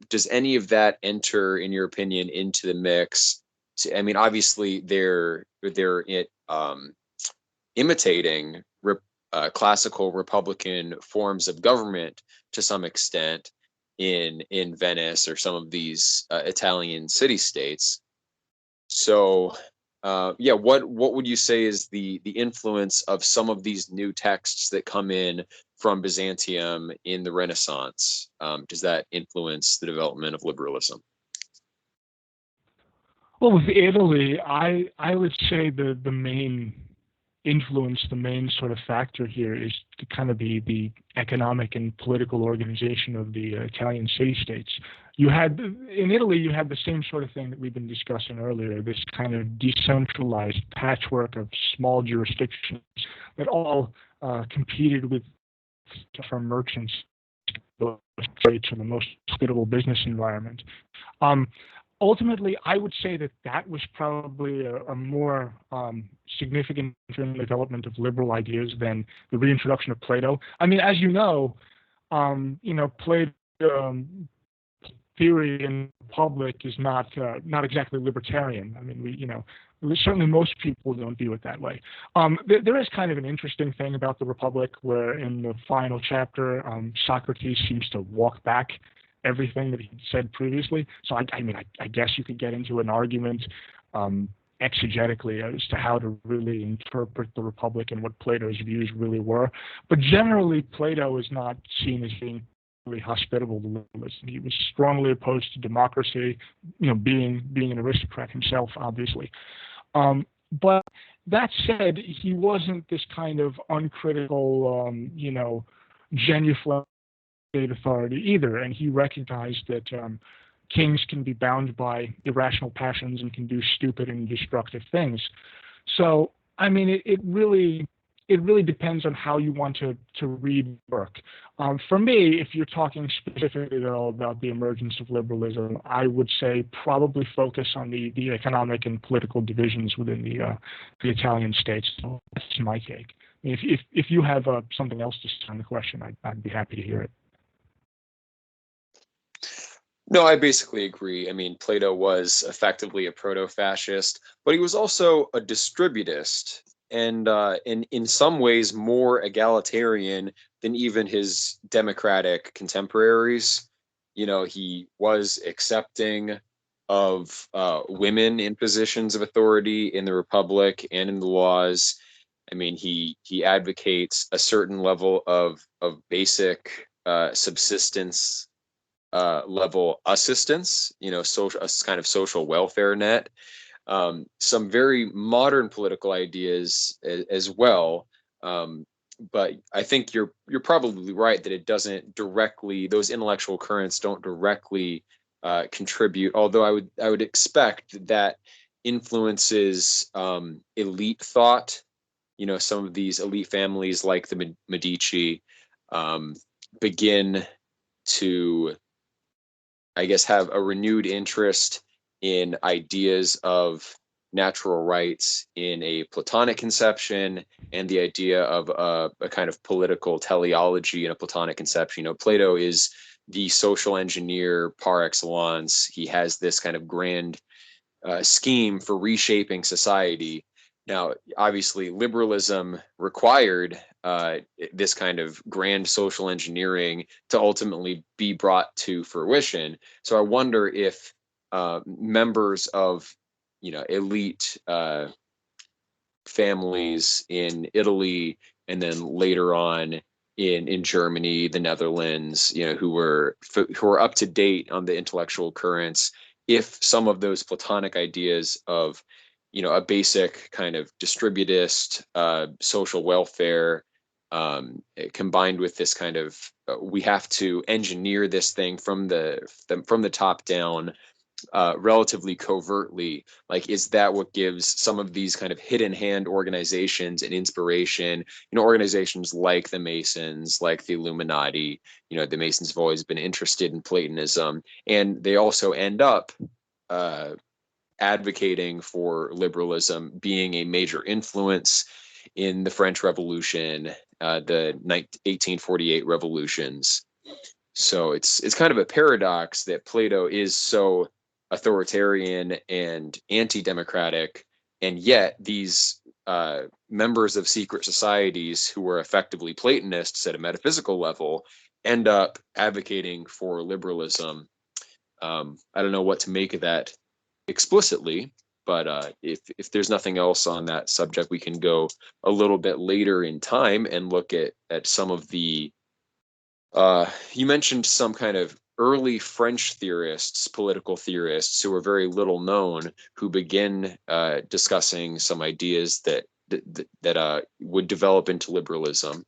does any of that enter, in your opinion, into the mix? Obviously they're imitating classical republican forms of government to some extent in Venice or some of these Italian city-states. So what would you say is the influence of some of these new texts that come in from Byzantium in the Renaissance? Does that influence the development of liberalism?
Well, with Italy, I would say the main influence, the main sort of factor here is to kind of the economic and political organization of the Italian city-states. You had, in Italy, you had the same sort of thing that we've been discussing earlier, this kind of decentralized patchwork of small jurisdictions that all competed with from merchants rates in the most hospitable business environment. Ultimately, I would say that was probably a more significant development of liberal ideas than the reintroduction of Plato. I mean, as you know, Plato theory in the public is not exactly libertarian. I mean, certainly most people don't view it that way. There is kind of an interesting thing about the Republic where in the final chapter, Socrates seems to walk back everything that he said previously. So I guess you could get into an argument exegetically as to how to really interpret the Republic and what Plato's views really were. But generally, Plato is not seen as being really hospitable to liberalism. He was strongly opposed to democracy, being an aristocrat himself, obviously. But that said, he wasn't this kind of uncritical, genuflect state authority either, and he recognized that kings can be bound by irrational passions and can do stupid and destructive things. So, I mean, it really depends on how you want to read work. For me, if you're talking specifically though about the emergence of liberalism, I would say probably focus on the economic and political divisions within the Italian states. So that's my take. If you have something else to say on the question, I'd be happy to hear it.
No, I basically agree. I mean, Plato was effectively a proto-fascist, but he was also a distributist and in some ways more egalitarian than even his democratic contemporaries. He was accepting of women in positions of authority in the Republic and in the laws. I mean, he advocates a certain level of basic subsistence level assistance, social, a kind of social welfare net. Some very modern political ideas as well. But I think you're probably right that it doesn't directly; those intellectual currents don't directly contribute. Although I would expect that influences elite thought. Some of these elite families like the Medici begin to, I guess, have a renewed interest in ideas of natural rights in a Platonic conception and the idea of a kind of political teleology in a Platonic conception. Plato is the social engineer par excellence. He has this kind of grand scheme for reshaping society. Now, obviously, liberalism required this kind of grand social engineering to ultimately be brought to fruition. So I wonder if members of, elite families in Italy and then later on in Germany, the Netherlands, who were up to date on the intellectual currents, if some of those Platonic ideas of a basic kind of distributist social welfare combined with this kind of we have to engineer this thing from the top down relatively covertly. Like, is that what gives some of these kind of hidden hand organizations and inspiration? Organizations like the Masons, like the Illuminati. The Masons have always been interested in Platonism, and they also end up advocating for liberalism being a major influence in the French Revolution, the 1848 revolutions. So it's kind of a paradox that Plato is so authoritarian and anti-democratic, and yet these members of secret societies who were effectively Platonists at a metaphysical level end up advocating for liberalism. I don't know what to make of that explicitly, but if there's nothing else on that subject, we can go a little bit later in time and look at some of the you mentioned some kind of early French theorists, political theorists who were very little known, who begin discussing some ideas that that would develop into liberalism.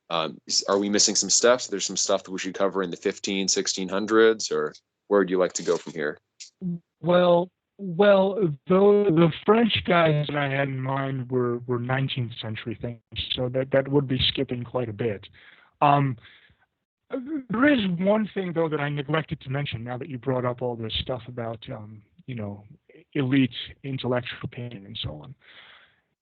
Are we missing some steps? There's some stuff that we should cover in the 1600s, or where would you like to go from here?
Well, the French guys that I had in mind were 19th century things, so that would be skipping quite a bit. There is one thing though that I neglected to mention now that you brought up all this stuff about elite intellectual opinion and so on.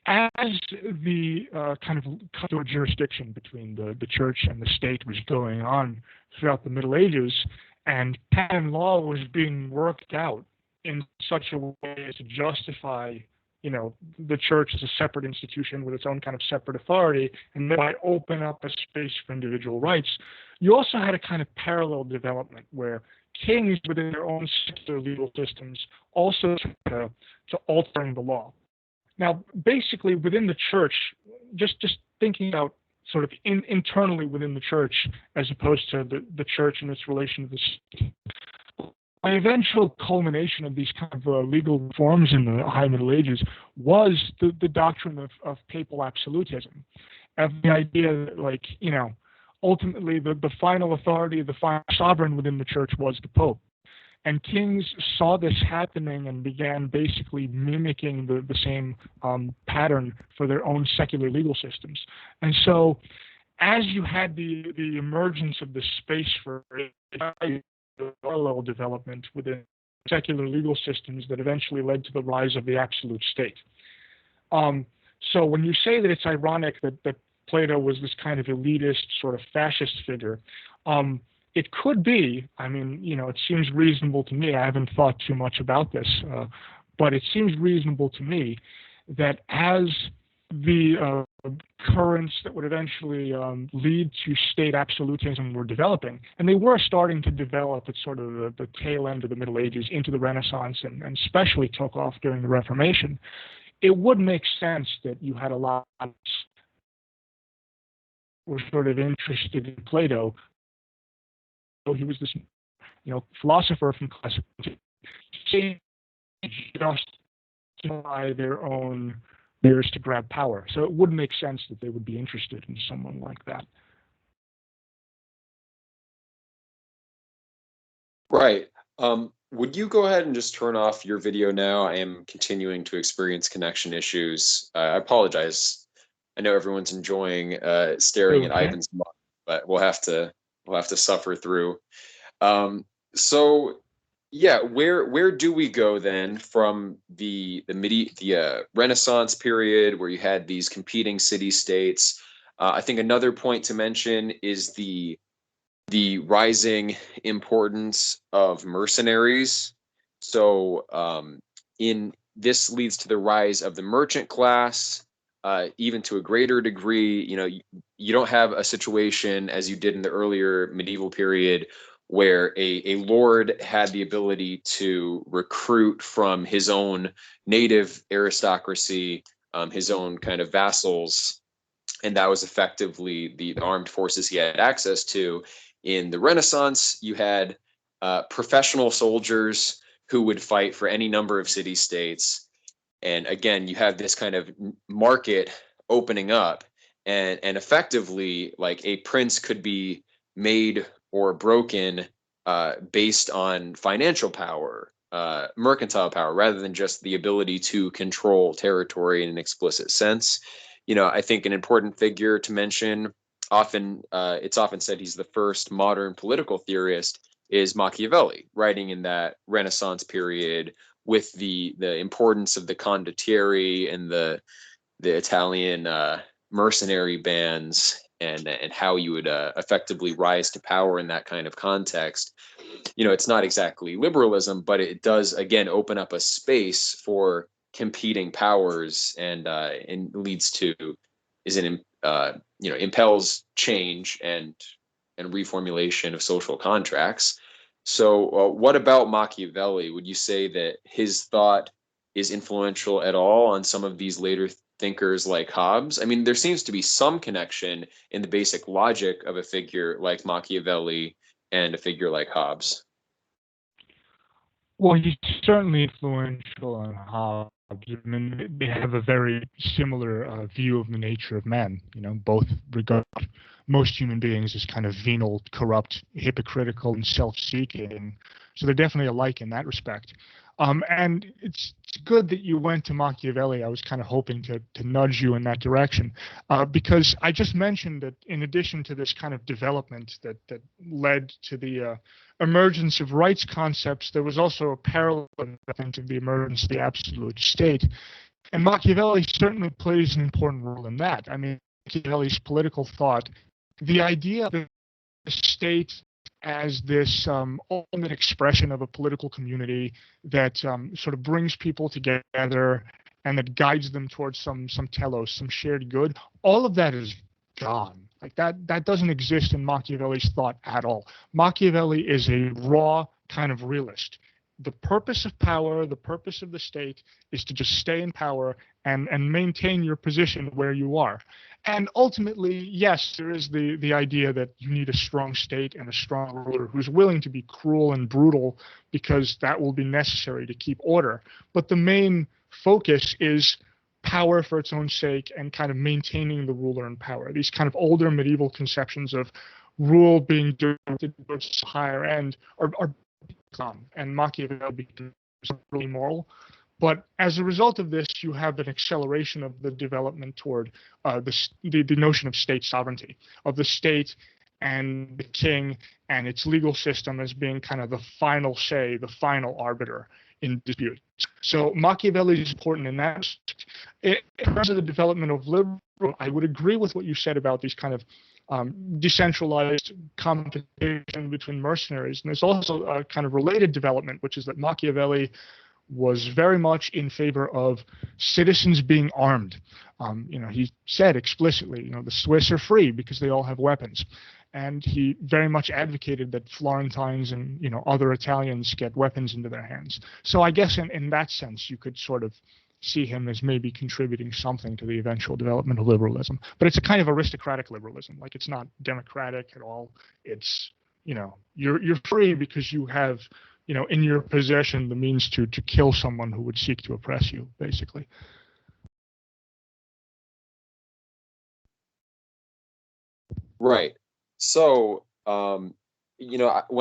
As the kind of cut through jurisdiction between the church and the state was going on throughout the Middle Ages, and canon law was being worked out in such a way as to justify, the church as a separate institution with its own kind of separate authority, and that might open up a space for individual rights. You also had a kind of parallel development where kings within their own secular legal systems also to altering the law. Now, basically, within the church, just thinking about sort of internally within the church as opposed to the church and its relation to the state, the eventual culmination of these kind of legal reforms in the High Middle Ages was the doctrine of papal absolutism, of the idea that, ultimately the final authority, the final sovereign within the church was the Pope. And kings saw this happening and began basically mimicking the same pattern for their own secular legal systems. And so as you had the emergence of the space for parallel development within secular legal systems that eventually led to the rise of the absolute state. So when you say that it's ironic that Plato was this kind of elitist, sort of fascist figure, it could be. I mean, it seems reasonable to me. I haven't thought too much about this, but it seems reasonable to me that as the currents that would eventually lead to state absolutism were developing, and they were starting to develop at sort of the tail end of the Middle Ages into the Renaissance, and especially took off during the Reformation, it would make sense that you had a lot of were sort of interested in Plato. So he was this, philosopher from classical justify their own layers to grab power. So it would make sense that they would be interested in someone like that.
Right. Would you go ahead and just turn off your video now? I am continuing to experience connection issues. I apologize. I know everyone's enjoying staring at Ivan's mug, but we'll have to suffer through. So yeah, where do we go then from the Renaissance period, where you had these competing city states? I think another point to mention is the rising importance of mercenaries. So this leads to the rise of the merchant class, even to a greater degree. You don't have a situation as you did in the earlier medieval period where a lord had the ability to recruit from his own native aristocracy, his own kind of vassals, and that was effectively the armed forces he had access to. In the Renaissance, you had professional soldiers who would fight for any number of city-states. And again, you have this kind of market opening up, and effectively, like, a prince could be made or broken based on financial power, mercantile power, rather than just the ability to control territory in an explicit sense. I think an important figure to mention, it's often said he's the first modern political theorist, is Machiavelli, writing in that Renaissance period with the importance of the condottieri and the Italian mercenary bands, and how you would effectively rise to power in that kind of context. It's not exactly liberalism, but it does again open up a space for competing powers, and leads to impels change and reformulation of social contracts. So what about Machiavelli? Would you say that his thought is influential at all on some of these later thinkers like Hobbes? I mean, there seems to be some connection in the basic logic of a figure like Machiavelli and a figure like Hobbes.
Well, he's certainly influential on Hobbes. I mean, they have a very similar view of the nature of man. Both regard most human beings as kind of venal, corrupt, hypocritical, and self-seeking. So they're definitely alike in that respect. And it's good that you went to Machiavelli. I was kind of hoping to nudge you in that direction, because I just mentioned that in addition to this kind of development that led to the emergence of rights concepts, there was also a parallel event of the emergence of the absolute state. And Machiavelli certainly plays an important role in that. I mean, Machiavelli's political thought, the idea of the state as this ultimate expression of a political community that sort of brings people together and that guides them towards some telos, some shared good, all of that is gone. Like that doesn't exist in Machiavelli's thought at all. Machiavelli is a raw kind of realist. The purpose of power, the purpose of the state is to just stay in power and maintain your position where you are. And ultimately, yes, there is the idea that you need a strong state and a strong ruler who's willing to be cruel and brutal because that will be necessary to keep order. But the main focus is power for its own sake and kind of maintaining the ruler in power. These kind of older medieval conceptions of rule being directed towards the higher end are gone, and Machiavelli becomes really moral. But as a result of this, you have an acceleration of the development toward the notion of state sovereignty, of the state and the king and its legal system as being kind of the final say, the final arbiter in disputes. So Machiavelli is important in that. In terms of the development of liberalism, I would agree with what you said about these kind of decentralized competition between mercenaries. And there's also a kind of related development, which is that Machiavelli was very much in favor of citizens being armed. He said explicitly, the Swiss are free because they all have weapons. And he very much advocated that Florentines and, other Italians get weapons into their hands. So I guess in that sense, you could sort of see him as maybe contributing something to the eventual development of liberalism. But it's a kind of aristocratic liberalism. Like, it's not democratic at all. It's, you're free because you have, in your possession the means to kill someone who would seek to oppress you, basically.
Right. So, when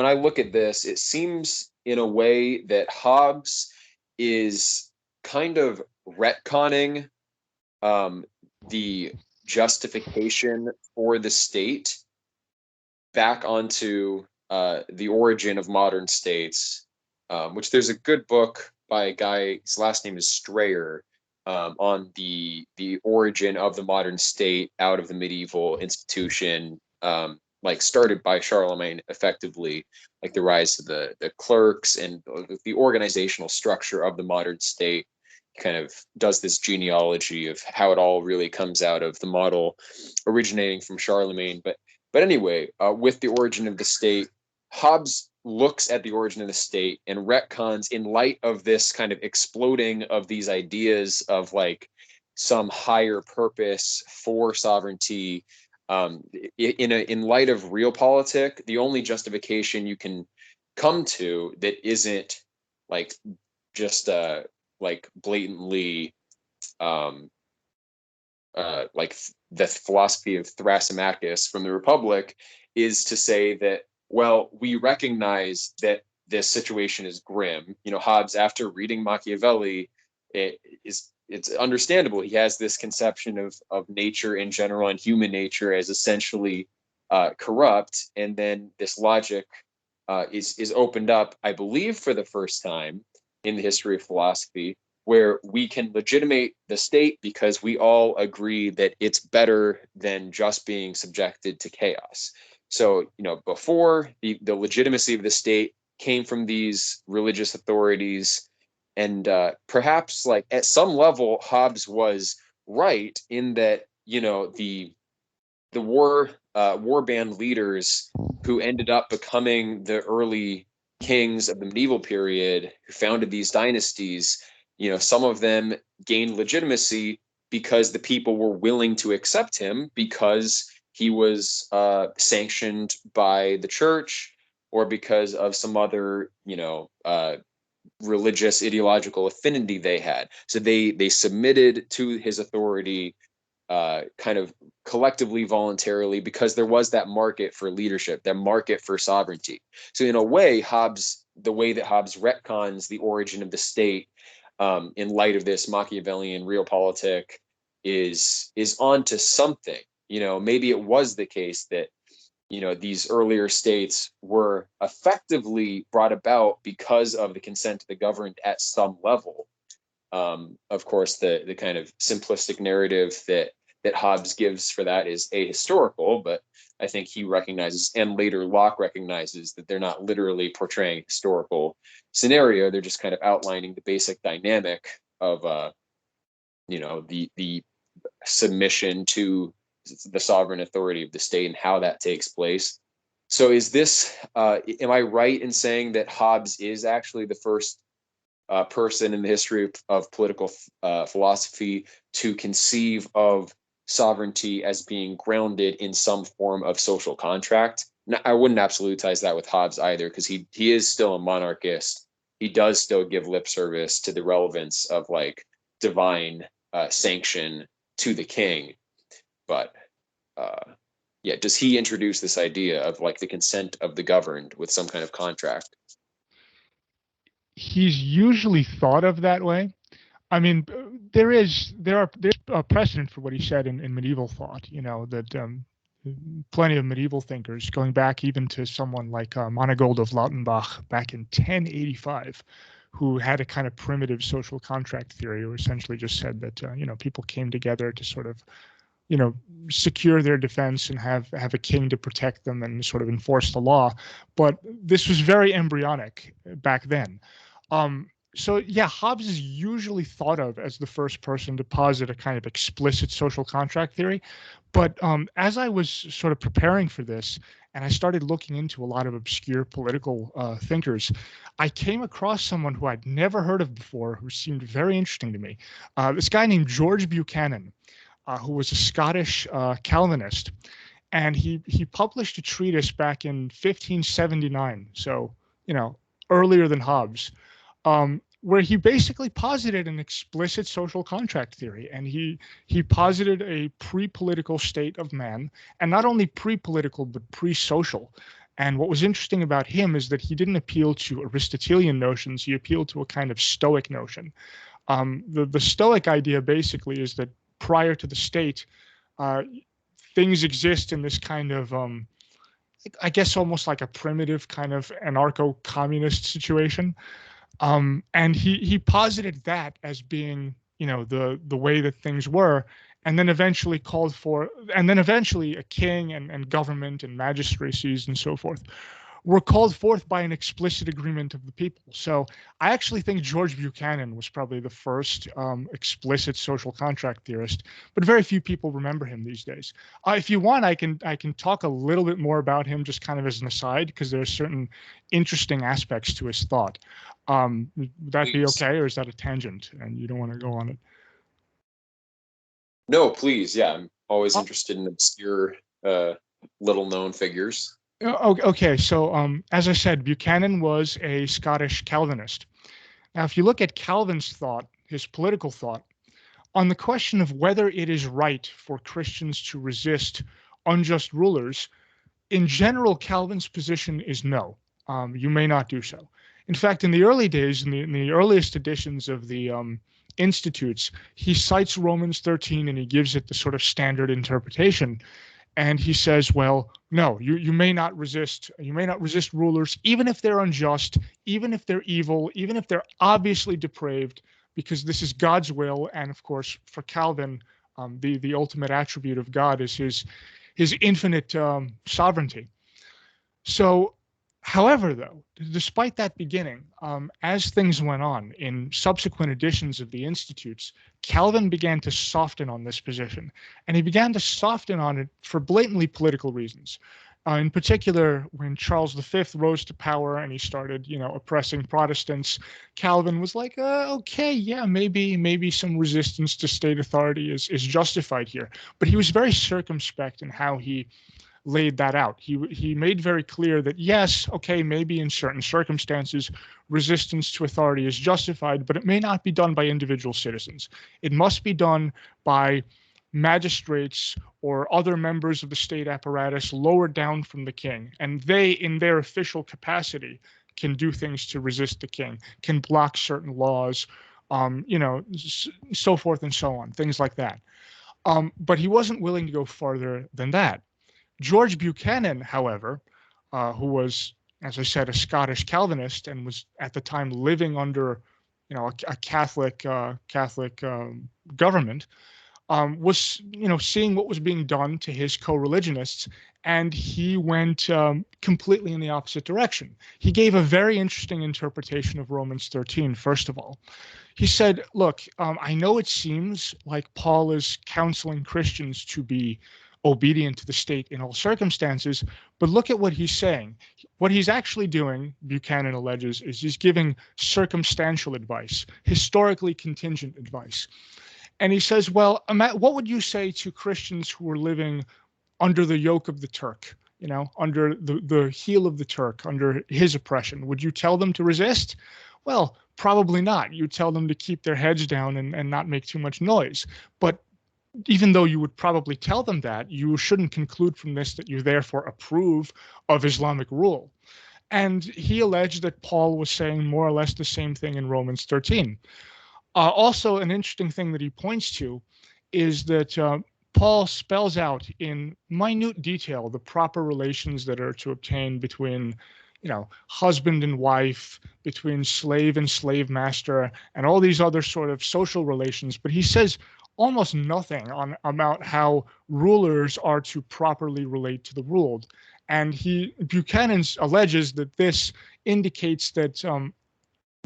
I look at this, it seems in a way that Hobbes is kind of retconning the justification for the state back onto the origin of modern states, which there's a good book by a guy, his last name is Strayer, on the origin of the modern state out of the medieval institution, like started by Charlemagne, effectively, like the rise of the clerks and the organizational structure of the modern state. Kind of does this genealogy of how it all really comes out of the model originating from Charlemagne. But anyway, with the origin of the state, Hobbes looks at the origin of the state and retcons in light of this kind of exploding of these ideas of like some higher purpose for sovereignty. In light of realpolitik, the only justification you can come to that isn't like just like blatantly like the philosophy of Thrasymachus from the Republic is to say that, well, we recognize that this situation is grim. Hobbes, after reading Machiavelli, it's understandable. He has this conception of nature in general and human nature as essentially corrupt, and then this logic is opened up, I believe, for the first time in the history of philosophy, where we can legitimate the state because we all agree that it's better than just being subjected to chaos. So, before the legitimacy of the state came from these religious authorities, and perhaps like at some level, Hobbes was right in that, the war band leaders who ended up becoming the early kings of the medieval period who founded these dynasties, some of them gained legitimacy because the people were willing to accept him because he was sanctioned by the church, or because of some other, religious ideological affinity they had. So they submitted to his authority kind of collectively, voluntarily, because there was that market for leadership, that market for sovereignty. So in a way, the way that Hobbes retcons the origin of the state in light of this Machiavellian realpolitik is onto something. Maybe it was the case that these earlier states were effectively brought about because of the consent of the governed at some level. Of course, the kind of simplistic narrative that Hobbes gives for that is ahistorical, but I think he recognizes, and later Locke recognizes, that they're not literally portraying a historical scenario. They're just kind of outlining the basic dynamic of the submission to the sovereign authority of the state and how that takes place. So is this, am I right in saying that Hobbes is actually the first person in the history of political philosophy to conceive of sovereignty as being grounded in some form of social contract? Now, I wouldn't absolutize that with Hobbes either, because he is still a monarchist. He does still give lip service to the relevance of like divine sanction to the king. But yeah, does he introduce this idea of like the consent of the governed with some kind of contract?
He's usually thought of that way. I mean, there's a precedent for what he said in medieval thought. That plenty of medieval thinkers, going back even to someone like Monegold of Lautenbach back in 1085, who had a kind of primitive social contract theory, who essentially just said that people came together to sort of secure their defense and have a king to protect them and sort of enforce the law. But this was very embryonic back then. So yeah, Hobbes is usually thought of as the first person to posit a kind of explicit social contract theory. But as I was sort of preparing for this, and I started looking into a lot of obscure political thinkers, I came across someone who I'd never heard of before, who seemed very interesting to me. This guy named George Buchanan, who was a Scottish Calvinist, and he published a treatise back in 1579, so earlier than Hobbes, where he basically posited an explicit social contract theory, and he posited a pre-political state of man, and not only pre-political but pre-social. And what was interesting about him is that he didn't appeal to Aristotelian notions; he appealed to a kind of Stoic notion. The Stoic idea basically is that prior to the state, things exist in this kind of, I guess, almost like a primitive kind of anarcho-communist situation. And he posited that as being, the way that things were, and then eventually a king and government and magistracies and so forth were called forth by an explicit agreement of the people. So I actually think George Buchanan was probably the first explicit social contract theorist, but very few people remember him these days. If you want, I can talk a little bit more about him just kind of as an aside, because there are certain interesting aspects to his thought. Would that be okay, or is that a tangent and you don't want to go on it?
No, please. Yeah, I'm always interested in obscure, little known figures.
Okay, so as I said, Buchanan was a Scottish Calvinist. Now, if you look at Calvin's thought, his political thought, on the question of whether it is right for Christians to resist unjust rulers, in general, Calvin's position is no. You may not do so. In fact, in the early days, in the earliest editions of the Institutes, he cites Romans 13 and he gives it the sort of standard interpretation. And he says, well, no, you may not resist. You may not resist rulers, even if they're unjust, even if they're evil, even if they're obviously depraved, because this is God's will. And of course, for Calvin, the ultimate attribute of God is his infinite sovereignty. So, however, though, despite that beginning, as things went on in subsequent editions of the Institutes, Calvin began to soften on this position, and he began to soften on it for blatantly political reasons. In particular, when Charles V rose to power and he started, oppressing Protestants, Calvin was like, okay, yeah, maybe some resistance to state authority is justified here. But he was very circumspect in how he laid that out. He made very clear that yes, okay, maybe in certain circumstances, resistance to authority is justified, but it may not be done by individual citizens. It must be done by magistrates or other members of the state apparatus lower down from the king, and they, in their official capacity, can do things to resist the king, can block certain laws, so forth and so on, things like that. But he wasn't willing to go farther than that. George Buchanan, however, who was, as I said, a Scottish Calvinist and was at the time living under, a Catholic government, was, seeing what was being done to his co-religionists, and he went completely in the opposite direction. He gave a very interesting interpretation of Romans 13, first of all. He said, look, I know it seems like Paul is counseling Christians to be obedient to the state in all circumstances, but look at what he's saying. What he's actually doing, Buchanan alleges, is he's giving circumstantial advice, historically contingent advice. And he says, well, what would you say to Christians who are living under the yoke of the Turk, under the heel of the Turk, under his oppression? Would you tell them to resist? Well, probably not. You tell them to keep their heads down and not make too much noise. But even though you would probably tell them that, you shouldn't conclude from this that you therefore approve of Islamic rule. And he alleged that Paul was saying more or less the same thing in Romans 13. Also, an interesting thing that he points to is that Paul spells out in minute detail the proper relations that are to obtain between, husband and wife, between slave and slave master, and all these other sort of social relations. But he says almost nothing about how rulers are to properly relate to the ruled. And Buchanan alleges that this indicates that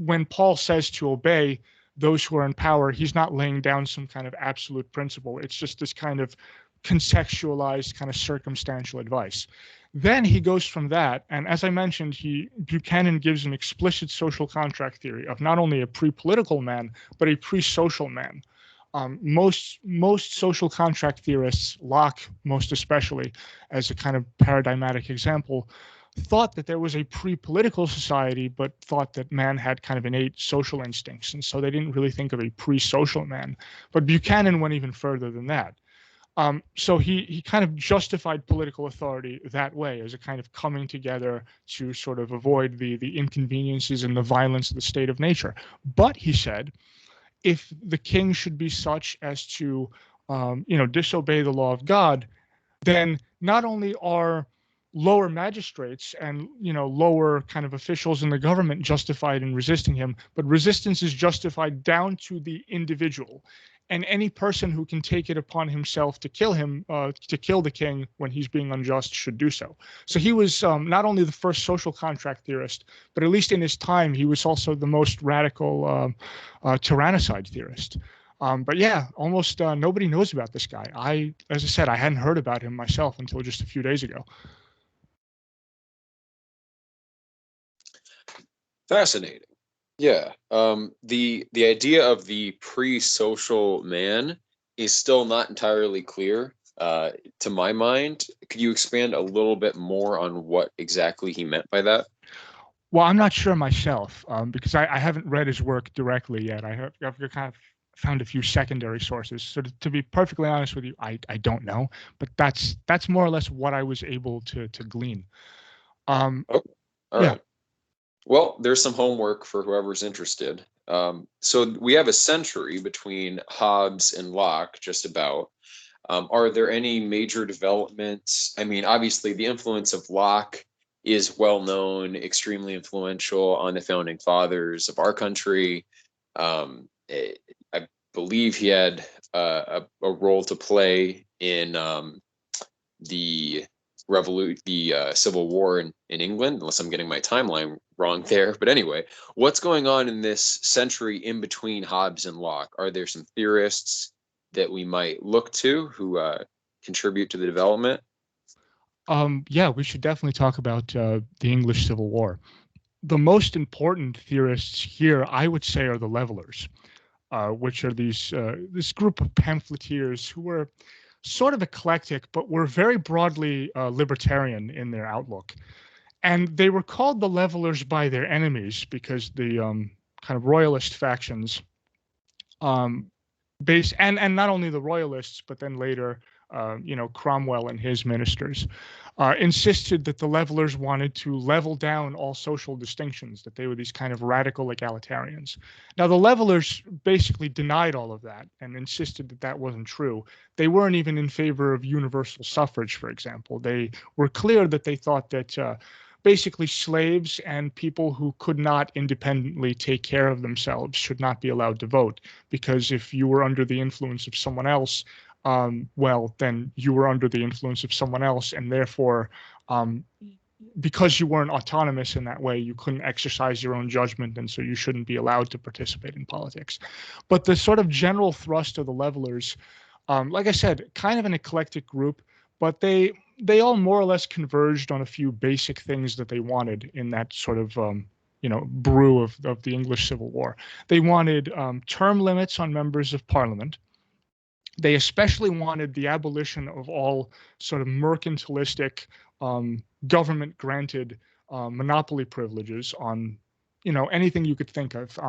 when Paul says to obey those who are in power, he's not laying down some kind of absolute principle. It's just this kind of contextualized, kind of circumstantial advice. Then he goes from that, and as I mentioned, Buchanan gives an explicit social contract theory of not only a pre-political man, but a pre-social man. Most social contract theorists, Locke most especially, as a kind of paradigmatic example, thought that there was a pre-political society, but thought that man had kind of innate social instincts. And so they didn't really think of a pre-social man. But Buchanan went even further than that. So he kind of justified political authority that way, as a kind of coming together to sort of avoid the inconveniences and the violence of the state of nature. But he said, if the king should be such as to, disobey the law of God, then not only are lower magistrates and lower kind of officials in the government justified in resisting him, but resistance is justified down to the individual, and any person who can take it upon himself to kill him, to kill the king when he's being unjust, should do so. So he was not only the first social contract theorist, but at least in his time, he was also the most radical tyrannicide theorist. But yeah, almost nobody knows about this guy. As I said, I hadn't heard about him myself until just a few days ago.
Fascinating. Yeah. The idea of the pre-social man is still not entirely clear to my mind. Could you expand a little bit more on what exactly he meant by that?
Well, I'm not sure myself, because I haven't read his work directly yet. I've kind of found a few secondary sources. So to be perfectly honest with you, I don't know, but that's more or less what I was able to glean.
Okay. All right. Well, there's some homework for whoever's interested. So we have a century between Hobbes and Locke, just about. Are there any major developments? I mean, obviously, the influence of Locke is well known, extremely influential on the founding fathers of our country. I believe he had a role to play in the Civil War in England, unless I'm getting my timeline wrong there. But anyway, what's going on in this century in between Hobbes and Locke? Are there some theorists that we might look to who contribute to the development?
Yeah, we should definitely talk about the English Civil War. The most important theorists here, I would say, are the Levelers, which are this group of pamphleteers who were sort of eclectic, but were very broadly libertarian in their outlook. And they were called the Levelers by their enemies because the kind of royalist factions, um, and not only the royalists, but then later, Cromwell and his ministers, insisted that the Levelers wanted to level down all social distinctions, that they were these kind of radical egalitarians. Now, the Levelers basically denied all of that and insisted that that wasn't true. They weren't even in favor of universal suffrage, for example. They were clear that they thought that basically slaves and people who could not independently take care of themselves should not be allowed to vote, because if you were under the influence of someone else, well, then you were under the influence of someone else, and therefore, because you weren't autonomous in that way, you couldn't exercise your own judgment, and so you shouldn't be allowed to participate in politics. But the sort of general thrust of the Levelers, like I said, kind of an eclectic group, but they all more or less converged on a few basic things that they wanted in that sort of brew of the English Civil War. They wanted term limits on members of Parliament. They especially wanted the abolition of all sort of mercantilistic, government granted monopoly privileges on anything you could think of,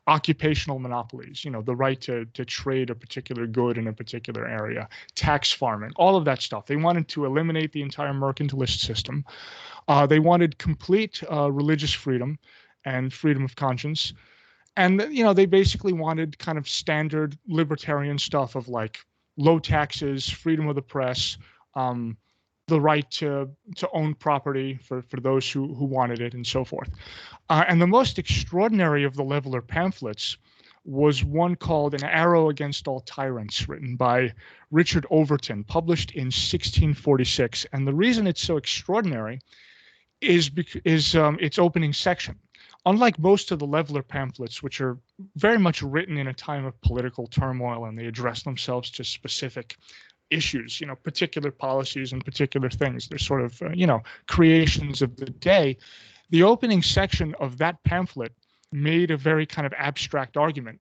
occupational monopolies, the right to trade a particular good in a particular area, tax farming, all of that stuff. They wanted to eliminate the entire mercantilist system. They wanted complete religious freedom and freedom of conscience. And, they basically wanted kind of standard libertarian stuff of like low taxes, freedom of the press, the right to own property for those who wanted it, and so forth. And the most extraordinary of the Leveler pamphlets was one called An Arrow Against All Tyrants, written by Richard Overton, published in 1646. And the reason it's so extraordinary is its opening section. Unlike most of the Leveler pamphlets, which are very much written in a time of political turmoil and they address themselves to specific issues, particular policies and particular things, they're sort of, creations of the day. The opening section of that pamphlet made a very kind of abstract argument.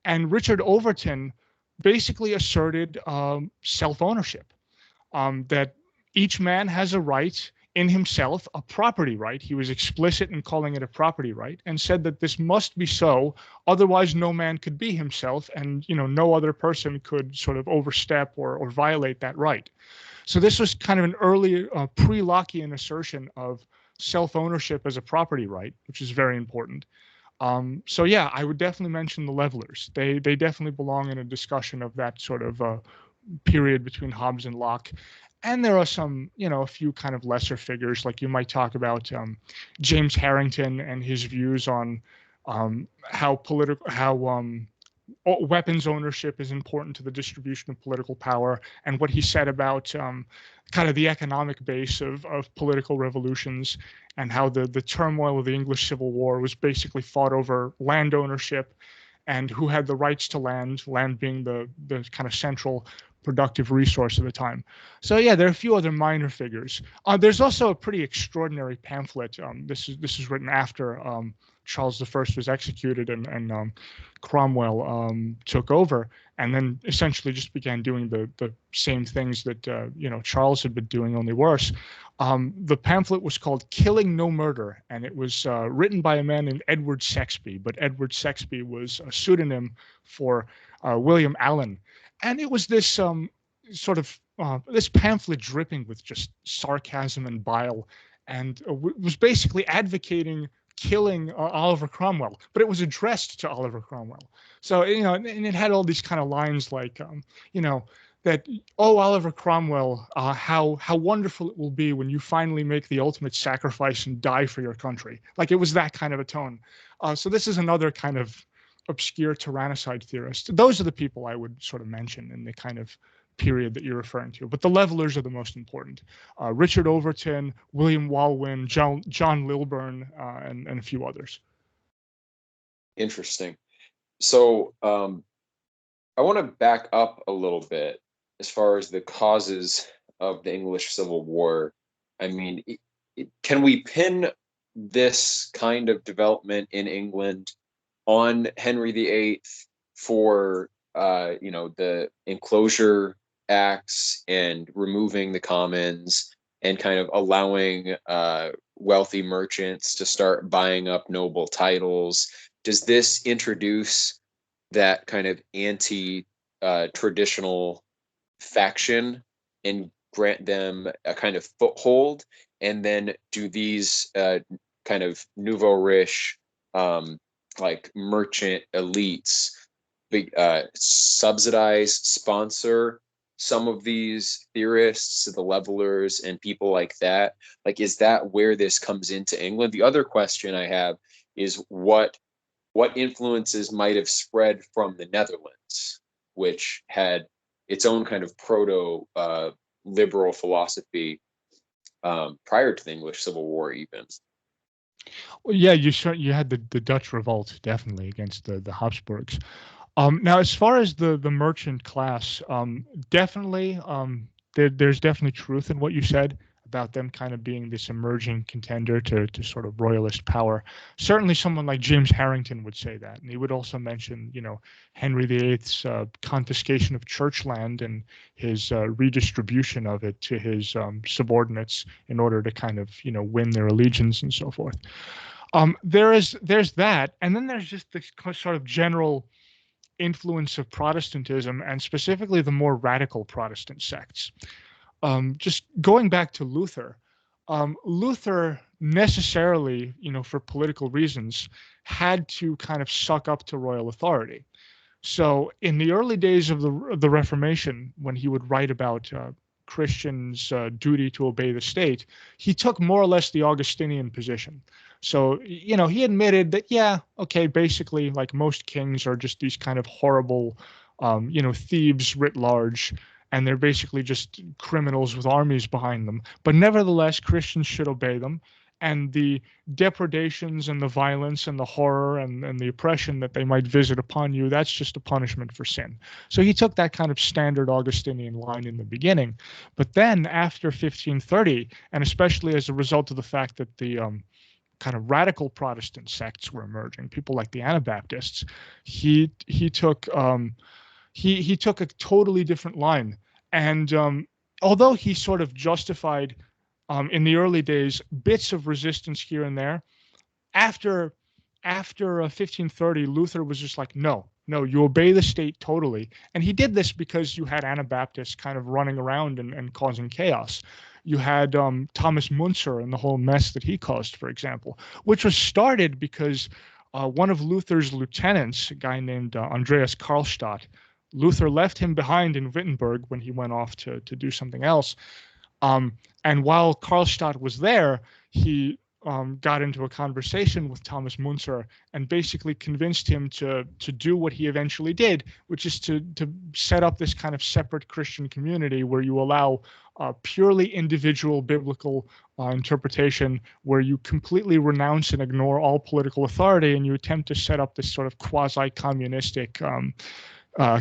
And Richard Overton basically asserted self-ownership, that each man has a right in himself, a property right. He was explicit in calling it a property right, and said that this must be so, otherwise no man could be himself, and no other person could sort of overstep or violate that right. So this was kind of an early pre-Lockean assertion of self-ownership as a property right, which is very important. So yeah, I would definitely mention the Levelers. They definitely belong in a discussion of that sort of period between Hobbes and Locke. And there are some, a few kind of lesser figures, like you might talk about James Harrington and his views on how weapons ownership is important to the distribution of political power, and what he said about kind of the economic base of political revolutions, and how the turmoil of the English Civil War was basically fought over land ownership and who had the rights to land being the kind of central productive resource of the time. So yeah, there are a few other minor figures. There's also a pretty extraordinary pamphlet. This is written after Charles I was executed and Cromwell took over, and then essentially just began doing the same things that Charles had been doing, only worse. The pamphlet was called "Killing No Murder," and it was written by a man named Edward Sexby, but Edward Sexby was a pseudonym for William Allen. And it was this sort of this pamphlet dripping with just sarcasm and bile, and was basically advocating killing Oliver Cromwell, but it was addressed to Oliver Cromwell. So and it had all these kind of lines like that, oh, Oliver Cromwell, how wonderful it will be when you finally make the ultimate sacrifice and die for your country. Like, it was that kind of a tone. So this is another kind of obscure tyrannicide theorist. Those are the people I would sort of mention in the kind of period that you're referring to. But the Levelers are the most important. Richard Overton, William Walwyn, John Lilburn, and a few others.
Interesting. So I want to back up a little bit as far as the causes of the English Civil War. I mean, can we pin this kind of development in England on Henry VIII for the enclosure acts and removing the commons and kind of allowing wealthy merchants to start buying up noble titles, does this introduce that kind of anti-traditional faction and grant them a kind of foothold? And then do these kind of nouveau riche, like merchant elites, subsidize, sponsor some of these theorists, the levelers, and people like that? Like, is that where this comes into England? The other question I have is what influences might have spread from the Netherlands, which had its own kind of proto liberal philosophy prior to the English Civil War, even.
Well, yeah, you had the Dutch Revolt definitely against the Habsburgs. Now, as far as the merchant class, definitely there's definitely truth in what you said about them kind of being this emerging contender to sort of royalist power. Certainly, someone like James Harrington would say that, and he would also mention, Henry VIII's confiscation of church land and his redistribution of it to his subordinates in order to kind of win their allegiance and so forth. There's that, and then there's just this sort of general influence of Protestantism, and specifically the more radical Protestant sects. Just going back to Luther, Luther necessarily, for political reasons, had to kind of suck up to royal authority. So in the early days of the Reformation, when he would write about Christians' duty to obey the state, he took more or less the Augustinian position. So, he admitted that, yeah, okay, basically, like most kings are just these kind of horrible, thieves writ large, and they're basically just criminals with armies behind them. But nevertheless, Christians should obey them. And the depredations and the violence and the horror and the oppression that they might visit upon you, that's just a punishment for sin. So he took that kind of standard Augustinian line in the beginning. But then after 1530, and especially as a result of the fact that the kind of radical Protestant sects were emerging, people like the Anabaptists, he took he took a totally different line. And although he sort of justified in the early days bits of resistance here and there, after 1530, Luther was just like, no, you obey the state totally. And he did this because you had Anabaptists kind of running around and causing chaos. You had Thomas Munzer and the whole mess that he caused, for example, which was started because one of Luther's lieutenants, a guy named Andreas Karlstadt, Luther left him behind in Wittenberg when he went off to do something else. And while Karlstadt was there, he got into a conversation with Thomas Munzer and basically convinced him to do what he eventually did, which is to set up this kind of separate Christian community where you allow purely individual biblical interpretation, where you completely renounce and ignore all political authority, and you attempt to set up this sort of quasi-communistic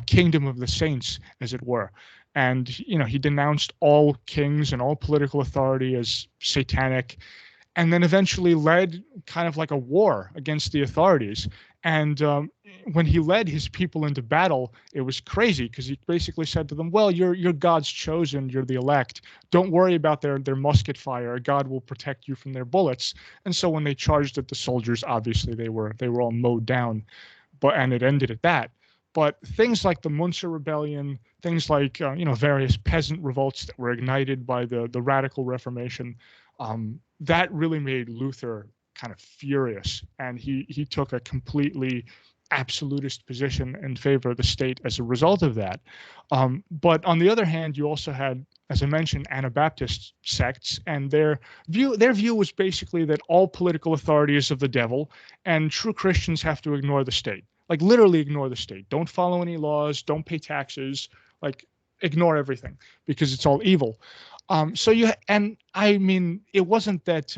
kingdom of the saints, as it were. And, he denounced all kings and all political authority as satanic, and then eventually led kind of like a war against the authorities. And when he led his people into battle, it was crazy because he basically said to them, well, you're God's chosen, you're the elect. Don't worry about their musket fire. God will protect you from their bullets. And so when they charged at the soldiers, obviously they were all mowed down, and it ended at that. But things like the Munzer Rebellion, things like various peasant revolts that were ignited by the radical Reformation, that really made Luther kind of furious, and he took a completely absolutist position in favor of the state as a result of that. But on the other hand, you also had, as I mentioned, Anabaptist sects, and their view was basically that all political authority is of the devil, and true Christians have to ignore the state. Like literally ignore the state. Don't follow any laws. Don't pay taxes. Like ignore everything because it's all evil. It wasn't that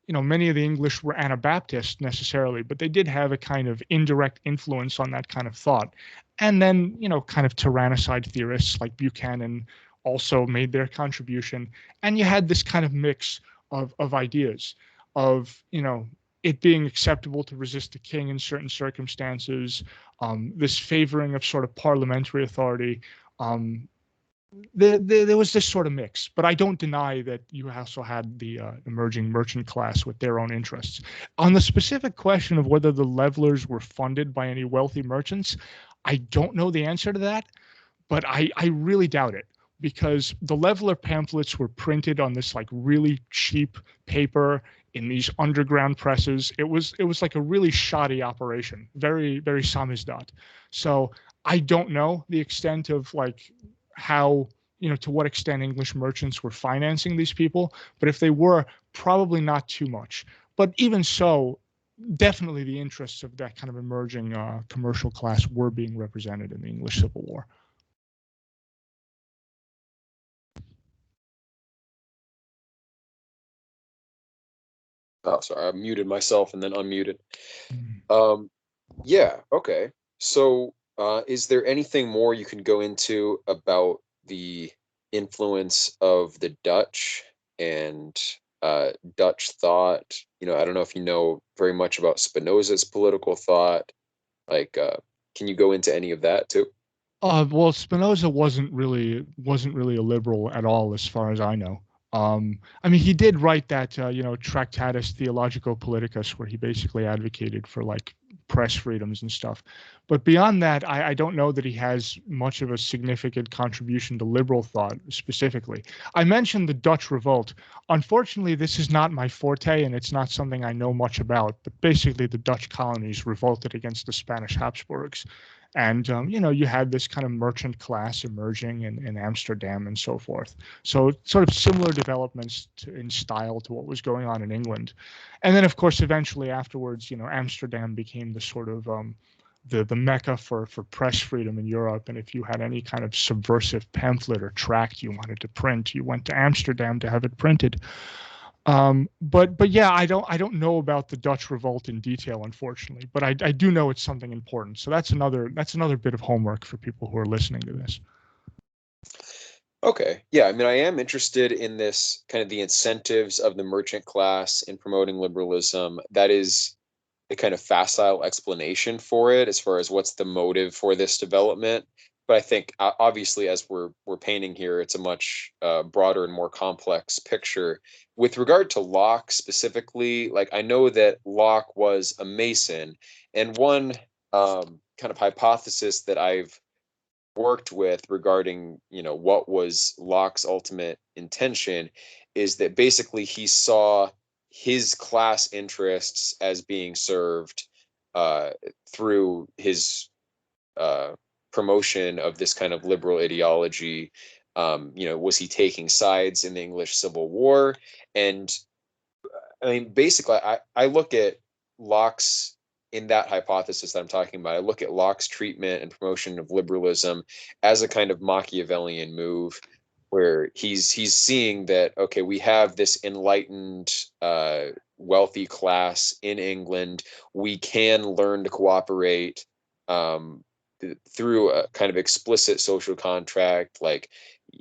many of the English were Anabaptist necessarily, but they did have a kind of indirect influence on that kind of thought. And then kind of tyrannicide theorists like Buchanan also made their contribution. And you had this kind of mix of ideas of it being acceptable to resist the king in certain circumstances, this favoring of sort of parliamentary authority, there was this sort of mix, but I don't deny that you also had the emerging merchant class with their own interests. On the specific question of whether the levelers were funded by any wealthy merchants, I don't know the answer to that, but I really doubt it, because the leveler pamphlets were printed on this like really cheap paper in these underground presses. It was like a really shoddy operation, very very samizdat. So I don't know the extent of like how, to what extent English merchants were financing these people, but if they were, probably not too much. But even so, definitely the interests of that kind of emerging commercial class were being represented in the English Civil War.
Oh, sorry, I muted myself and then unmuted.
Mm.
Yeah, okay. So, is there anything more you can go into about the influence of the Dutch and Dutch thought? I don't know if you know very much about Spinoza's political thought. Like, can you go into any of that too?
Well, Spinoza wasn't really a liberal at all, as far as I know. I mean, he did write that Tractatus Theologico Politicus, where he basically advocated for like press freedoms and stuff. But beyond that, I don't know that he has much of a significant contribution to liberal thought specifically. I mentioned the Dutch Revolt. Unfortunately, this is not my forte, and it's not something I know much about. But basically, the Dutch colonies revolted against the Spanish Habsburgs. And you had this kind of merchant class emerging in Amsterdam and so forth. So sort of similar developments in style to what was going on in England. And then, of course, eventually afterwards, Amsterdam became the sort of the mecca for press freedom in Europe. And if you had any kind of subversive pamphlet or tract you wanted to print, you went to Amsterdam to have it printed. But yeah, I don't know about the Dutch Revolt in detail, unfortunately, but I do know it's something important. So that's another bit of homework for people who are listening to this.
Okay. Yeah, I mean, I am interested in this kind of the incentives of the merchant class in promoting liberalism. That is a kind of facile explanation for it as far as what's the motive for this development. But I think obviously, as we're painting here, it's a much broader and more complex picture. With regard to Locke specifically, like I know that Locke was a Mason, and one kind of hypothesis that I've worked with regarding, what was Locke's ultimate intention is that basically he saw his class interests as being served uh, through his uh, promotion of this kind of liberal ideology. Was he taking sides in the English Civil War? And I mean, basically, I look at Locke's in that hypothesis that I'm talking about. I look at Locke's treatment and promotion of liberalism as a kind of Machiavellian move, where he's seeing that okay, we have this enlightened, wealthy class in England. We can learn to cooperate um, through a kind of explicit social contract, like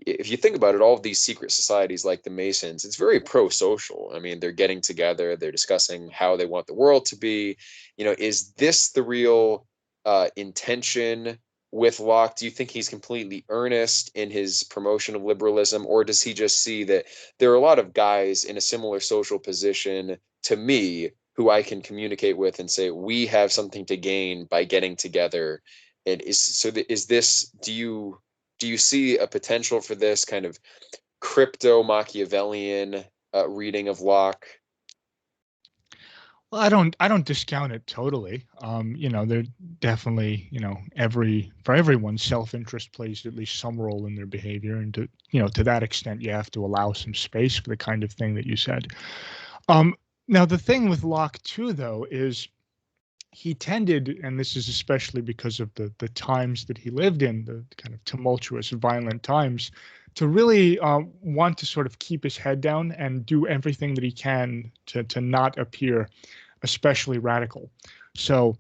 if you think about it, all of these secret societies like the Masons, it's very pro-social. I mean, they're getting together, they're discussing how they want the world to be. Is this the real intention with Locke? Do you think he's completely earnest in his promotion of liberalism, or does he just see that there are a lot of guys in a similar social position to me who I can communicate with and say, we have something to gain by getting together? And is this, do you see a potential for this kind of crypto Machiavellian reading of Locke?
Well, I don't discount it totally. There definitely, for everyone, self-interest plays at least some role in their behavior, and to that extent, you have to allow some space for the kind of thing that you said. Um, Now, the thing with Locke too, though, is he tended, and this is especially because of the times that he lived in, the kind of tumultuous, violent times, to really want to sort of keep his head down and do everything that he can to not appear especially radical. So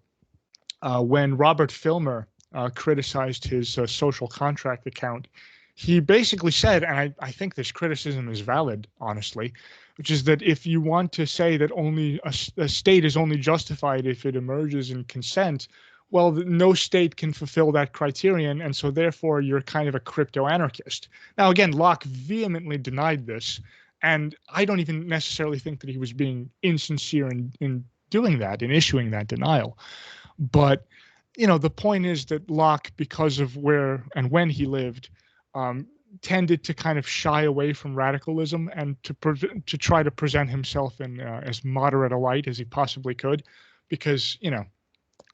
when Robert Filmer criticized his social contract account, he basically said, and I think this criticism is valid, honestly, which is that if you want to say that only a state is only justified if it emerges in consent, well, no state can fulfill that criterion, and so therefore you're kind of a crypto-anarchist. Now, again, Locke vehemently denied this, and I don't even necessarily think that he was being insincere in doing that, in issuing that denial. But, the point is that Locke, because of where and when he lived, tended to kind of shy away from radicalism and to try to present himself in as moderate a light as he possibly could, because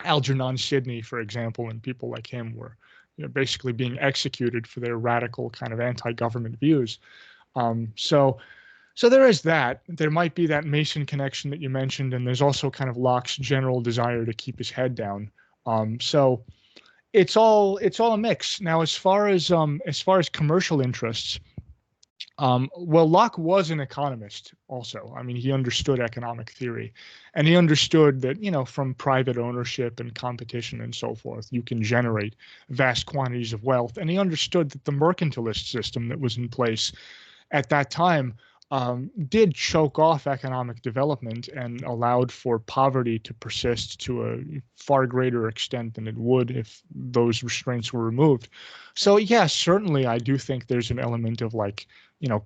Algernon Sidney, for example, and people like him were basically being executed for their radical kind of anti-government views. So there is that. There might be that Mason connection that you mentioned, and there's also kind of Locke's general desire to keep his head down. So it's all a mix. Now, as far as commercial interests, well, Locke was an economist also. I mean, he understood economic theory, and he understood that, from private ownership and competition and so forth, you can generate vast quantities of wealth. And he understood that the mercantilist system that was in place at that time did choke off economic development and allowed for poverty to persist to a far greater extent than it would if those restraints were removed. So, yes, certainly I do think there's an element of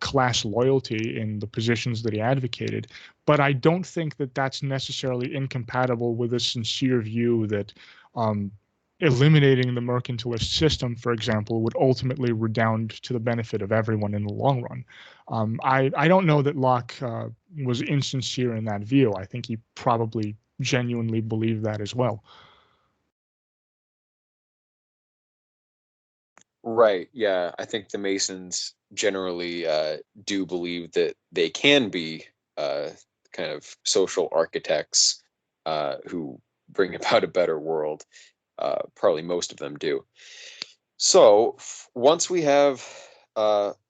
class loyalty in the positions that he advocated, but I don't think that that's necessarily incompatible with a sincere view that eliminating the mercantilist system, for example, would ultimately redound to the benefit of everyone in the long run. I don't know that Locke was insincere in that view. I think he probably genuinely believed that as well.
Right. Yeah. I think the Masons generally do believe that they can be kind of social architects who bring about a better world. Probably most of them do. So once we have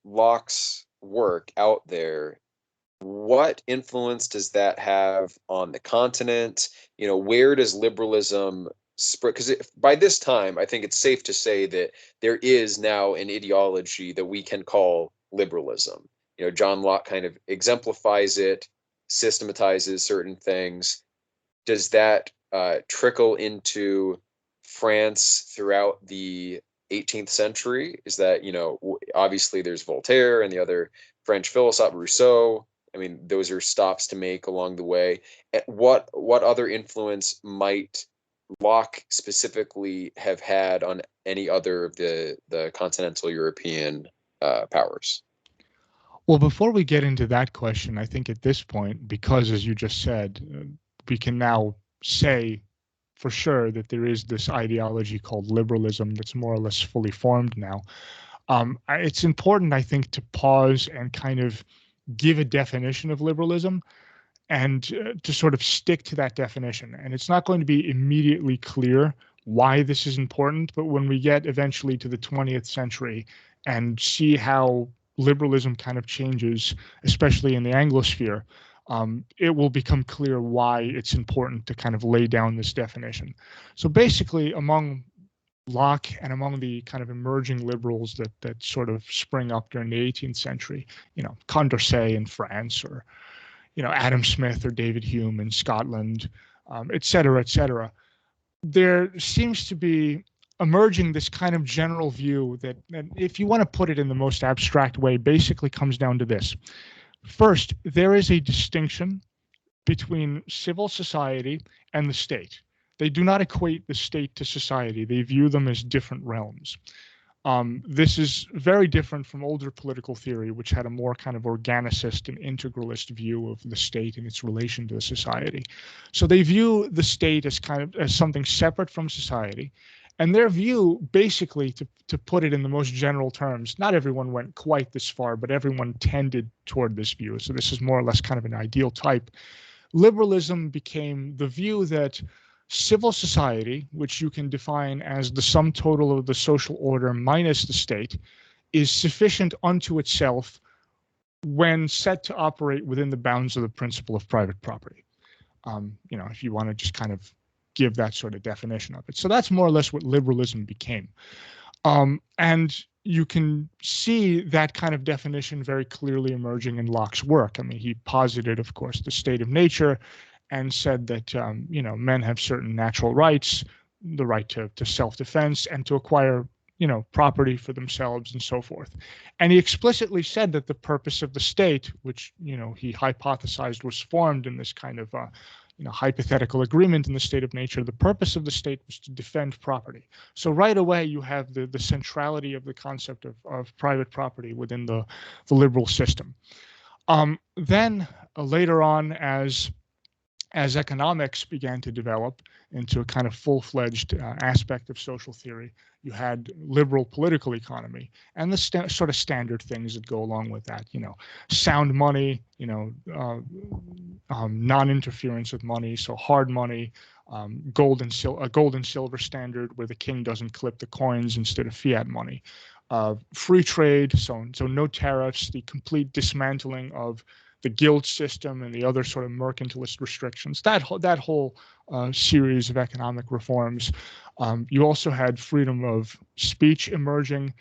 Locke's work out there, what influence does that have on the continent? Where does liberalism spread? Because by this time, I think it's safe to say that there is now an ideology that we can call liberalism. John Locke kind of exemplifies it, systematizes certain things. Does that trickle into France throughout the 18th century? Is that, obviously there's Voltaire and the other French philosopher, Rousseau. I mean, those are stops to make along the way. What other influence might Locke specifically have had on any other of the continental European powers?
Well, before we get into that question, I think at this point, because as you just said, we can now say for sure that there is this ideology called liberalism that's more or less fully formed now. It's important, I think, to pause and kind of give a definition of liberalism and to sort of stick to that definition. And it's not going to be immediately clear why this is important, but when we get eventually to the 20th century and see how liberalism kind of changes, especially in the Anglosphere, it will become clear why it's important to kind of lay down this definition. So basically, among Locke and among the kind of emerging liberals that sort of spring up during the 18th century, Condorcet in France, or Adam Smith or David Hume in Scotland, et cetera, there seems to be emerging this kind of general view that, if you want to put it in the most abstract way, basically comes down to this. First, there is a distinction between civil society and the state. They do not equate the state to society. They view them as different realms. This is very different from older political theory, which had a more kind of organicist and integralist view of the state and its relation to the society. So they view the state as something separate from society. And their view, basically, to put it in the most general terms, not everyone went quite this far, but everyone tended toward this view. So this is more or less kind of an ideal type. Liberalism became the view that civil society, which you can define as the sum total of the social order minus the state, is sufficient unto itself when set to operate within the bounds of the principle of private property. If you want to just kind of give that sort of definition of it. So that's more or less what liberalism became. And you can see that kind of definition very clearly emerging in Locke's work. I mean, he posited, of course, the state of nature and said that, men have certain natural rights, the right to self-defense and to acquire, property for themselves and so forth. And he explicitly said that the purpose of the state, which, he hypothesized was formed in this kind of, hypothetical agreement in the state of nature, the purpose of the state was to defend property. So right away, you have the centrality of the concept of private property within the liberal system. Then later on, as economics began to develop into a kind of full-fledged aspect of social theory, you had liberal political economy and the sort of standard things that go along with that. Sound money, non-interference with money, so hard money, gold and silver standard where the king doesn't clip the coins instead of fiat money. Free trade, so no tariffs, the complete dismantling of the guild system and the other sort of mercantilist restrictions, that whole series of economic reforms. You also had freedom of speech emerging,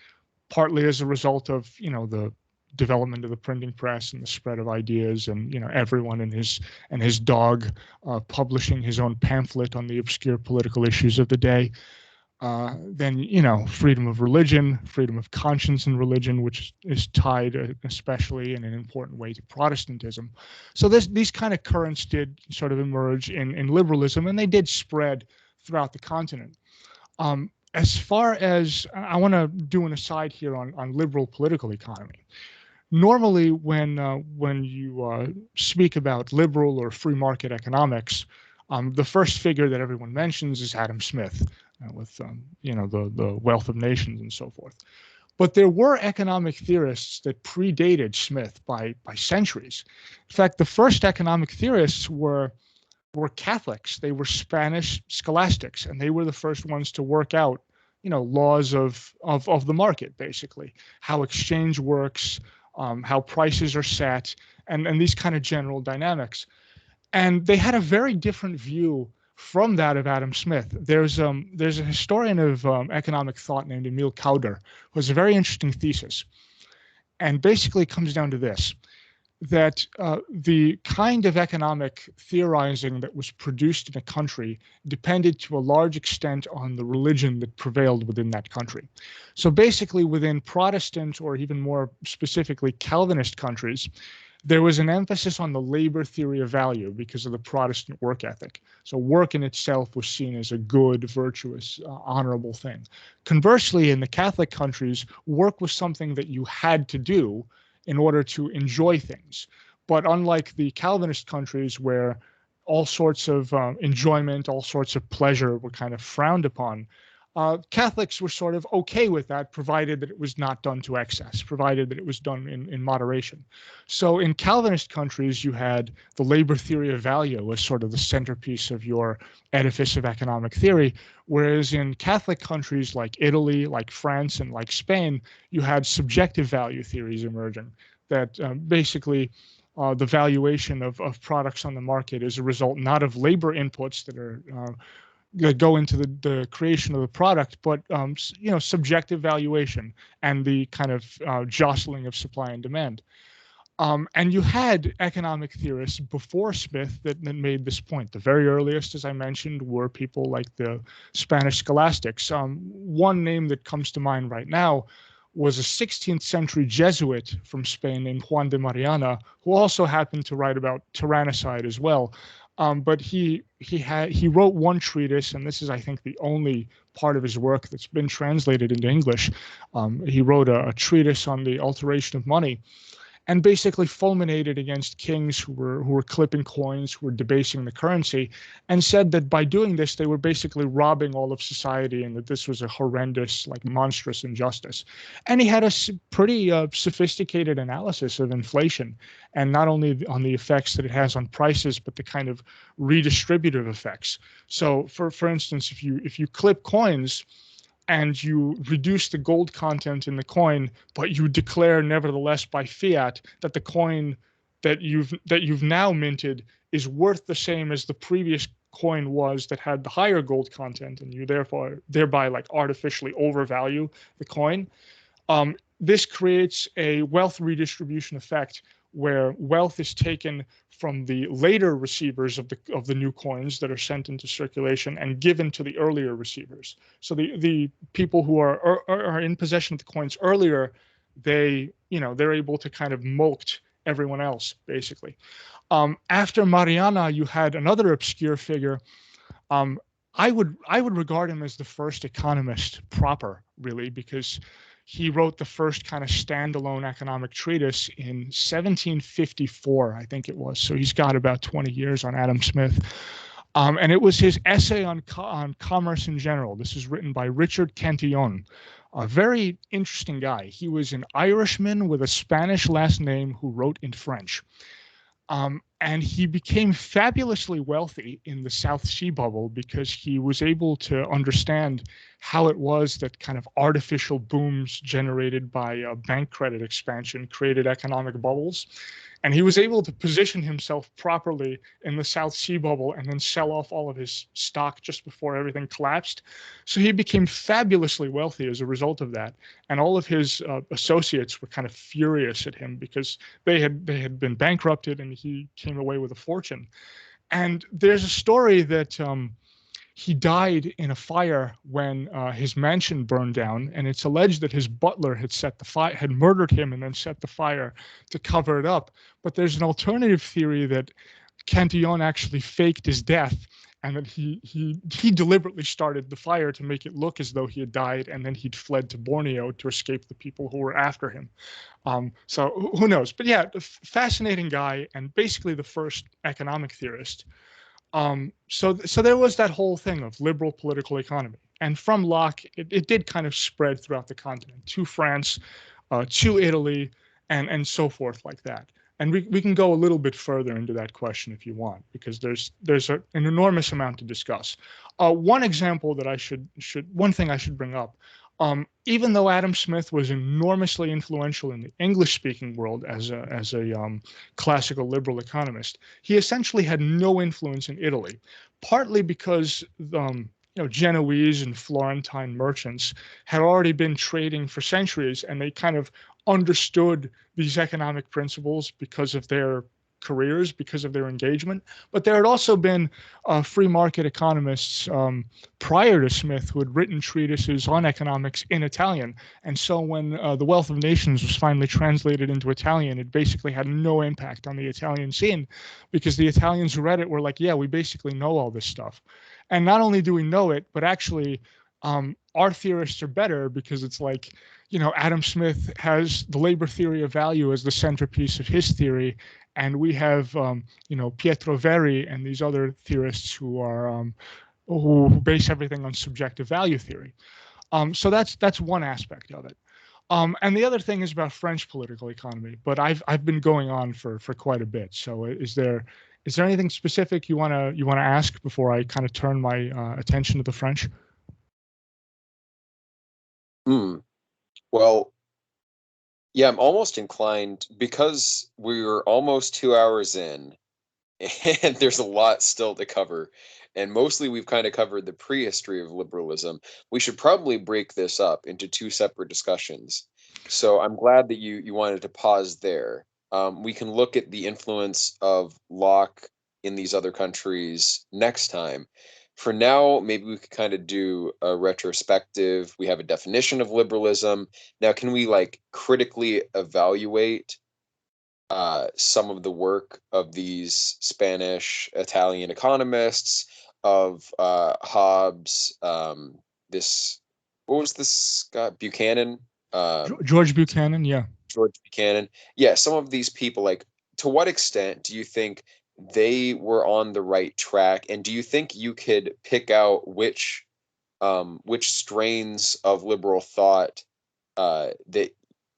partly as a result of, the development of the printing press and the spread of ideas, and, everyone and his dog publishing his own pamphlet on the obscure political issues of the day. Then, freedom of religion, freedom of conscience in religion, which is tied especially in an important way to Protestantism. So these kind of currents did sort of emerge in liberalism, and they did spread throughout the continent. As far as I want to do an aside here on liberal political economy. Normally, when you speak about liberal or free market economics, the first figure that everyone mentions is Adam Smith. With the Wealth of Nations and so forth. But there were economic theorists that predated Smith by centuries. In fact, the first economic theorists were Catholics. They were Spanish scholastics, and they were the first ones to work out, laws of the market, basically, how exchange works, how prices are set, and these kind of general dynamics. And they had a very different view from that of Adam Smith. There's a historian of economic thought named Emil Kauder who has a very interesting thesis, and basically comes down to this, that the kind of economic theorizing that was produced in a country depended to a large extent on the religion that prevailed within that country. So basically within Protestant, or even more specifically Calvinist countries, there was an emphasis on the labor theory of value because of the Protestant work ethic. So work in itself was seen as a good, virtuous, honorable thing. Conversely, in the Catholic countries, work was something that you had to do in order to enjoy things. But unlike the Calvinist countries where all sorts of enjoyment, all sorts of pleasure were kind of frowned upon, Catholics were sort of okay with that, provided that it was not done to excess, provided that it was done in moderation. So in Calvinist countries, you had the labor theory of value as sort of the centerpiece of your edifice of economic theory, whereas in Catholic countries like Italy, like France, and like Spain, you had subjective value theories emerging that basically the valuation of products on the market is a result not of labor inputs that are that go into the creation of the product, but subjective valuation and the kind of jostling of supply and demand. And you had economic theorists before Smith that made this point. The very earliest, as I mentioned, were people like the Spanish scholastics. One name that comes to mind right now was a 16th century Jesuit from Spain named Juan de Mariana, who also happened to write about tyrannicide as well. But he wrote one treatise, and this is, I think, the only part of his work that's been translated into English. He wrote a treatise on the alteration of money, and basically fulminated against kings who were clipping coins, who were debasing the currency, and said that by doing this, they were basically robbing all of society, and that this was a horrendous, like monstrous injustice. And he had a pretty sophisticated analysis of inflation, and not only on the effects that it has on prices, but the kind of redistributive effects. So, for instance, if you clip coins, and you reduce the gold content in the coin, but you declare nevertheless by fiat that the coin that you've now minted is worth the same as the previous coin was that had the higher gold content, and you thereby like artificially overvalue the coin. This creates a wealth redistribution effect where wealth is taken from the later receivers of the new coins that are sent into circulation and given to the earlier receivers. So the people who are in possession of the coins earlier, they're able to kind of mulct everyone else, basically. After Mariana, you had another obscure figure. I would regard him as the first economist proper, really, because he wrote the first kind of standalone economic treatise in 1754, I think it was. So he's got about 20 years on Adam Smith. And it was his essay on commerce in general. This is written by Richard Cantillon, a very interesting guy. He was an Irishman with a Spanish last name who wrote in French. And he became fabulously wealthy in the South Sea bubble because he was able to understand how it was that kind of artificial booms generated by bank credit expansion created economic bubbles. And he was able to position himself properly in the South Sea bubble and then sell off all of his stock just before everything collapsed. So he became fabulously wealthy as a result of that. And all of his associates were kind of furious at him because they had been bankrupted and he came away with a fortune. And there's a story that he died in a fire when his mansion burned down, and it's alleged that his butler had murdered him and then set the fire to cover it up. But there's an alternative theory that Cantillon actually faked his death, and that he deliberately started the fire to make it look as though he had died, and then he'd fled to Borneo to escape the people who were after him. So who knows? But yeah, fascinating guy, and basically the first economic theorist. So there was that whole thing of liberal political economy. And from Locke, it did kind of spread throughout the continent to France, to Italy, and so forth like that. And we can go a little bit further into that question if you want, because there's an enormous amount to discuss. One example that one thing I should bring up, even though Adam Smith was enormously influential in the English-speaking world as a classical liberal economist, he essentially had no influence in Italy, partly because Genoese and Florentine merchants had already been trading for centuries, and they kind of understood these economic principles because of their careers, because of their engagement. But there had also been free market economists prior to Smith who had written treatises on economics in Italian. And so when The Wealth of Nations was finally translated into Italian, it basically had no impact on the Italian scene, because the Italians who read it were like, yeah, we basically know all this stuff. And not only do we know it, but actually our theorists are better, because it's like, Adam Smith has the labor theory of value as the centerpiece of his theory, and we have Pietro Verri and these other theorists who base everything on subjective value theory. So that's one aspect of it. And the other thing is about French political economy, but I've been going on for quite a bit. So is there anything specific you wanna ask before I kind of turn my attention to the French?
Well, yeah, I'm almost inclined, because we're almost 2 hours in and there's a lot still to cover. And mostly we've kind of covered the prehistory of liberalism. We should probably break this up into two separate discussions. So I'm glad that you wanted to pause there. We can look at the influence of Locke in these other countries next time. For now, maybe we could kind of do a retrospective. We have a definition of liberalism. Now, can we critically evaluate some of the work of these Spanish, Italian economists, of Hobbes, this, what was this guy, Buchanan?
George Buchanan, yeah.
George Buchanan. Yeah, some of these people, to what extent do you think they were on the right track? And do you think you could pick out which strains of liberal thought that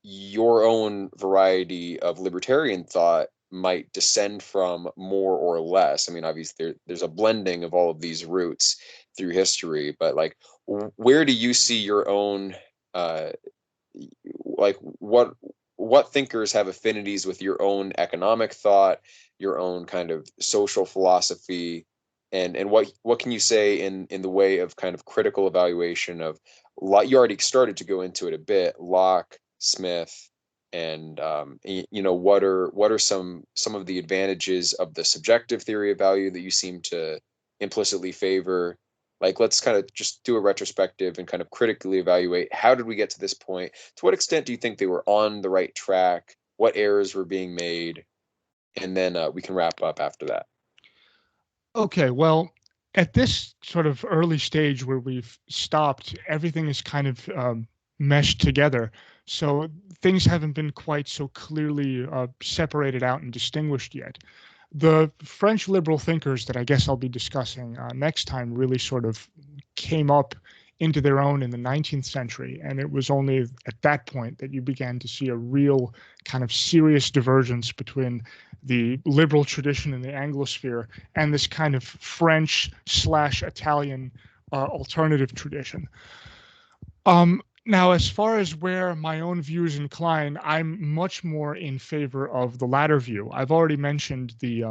your own variety of libertarian thought might descend from more or less? I mean, obviously there's a blending of all of these roots through history, but where do you see your own what thinkers have affinities with your own economic thought, your own kind of social philosophy, and what can you say in the way of kind of critical evaluation of, you already started to go into it a bit, Locke, Smith, and what are some of the advantages of the subjective theory of value that you seem to implicitly favor? Like, let's kind of just do a retrospective and kind of critically evaluate, how did we get to this point? To what extent do you think they were on the right track? What errors were being made? And then we can wrap up after that.
Okay, well, at this sort of early stage where we've stopped, everything is kind of meshed together. So things haven't been quite so clearly separated out and distinguished yet. The French liberal thinkers that I guess I'll be discussing next time really sort of came up into their own in the 19th century. And it was only at that point that you began to see a real kind of serious divergence between the liberal tradition in the Anglosphere and this kind of French/Italian alternative tradition. Now, as far as where my own views incline, I'm much more in favor of the latter view. I've already mentioned the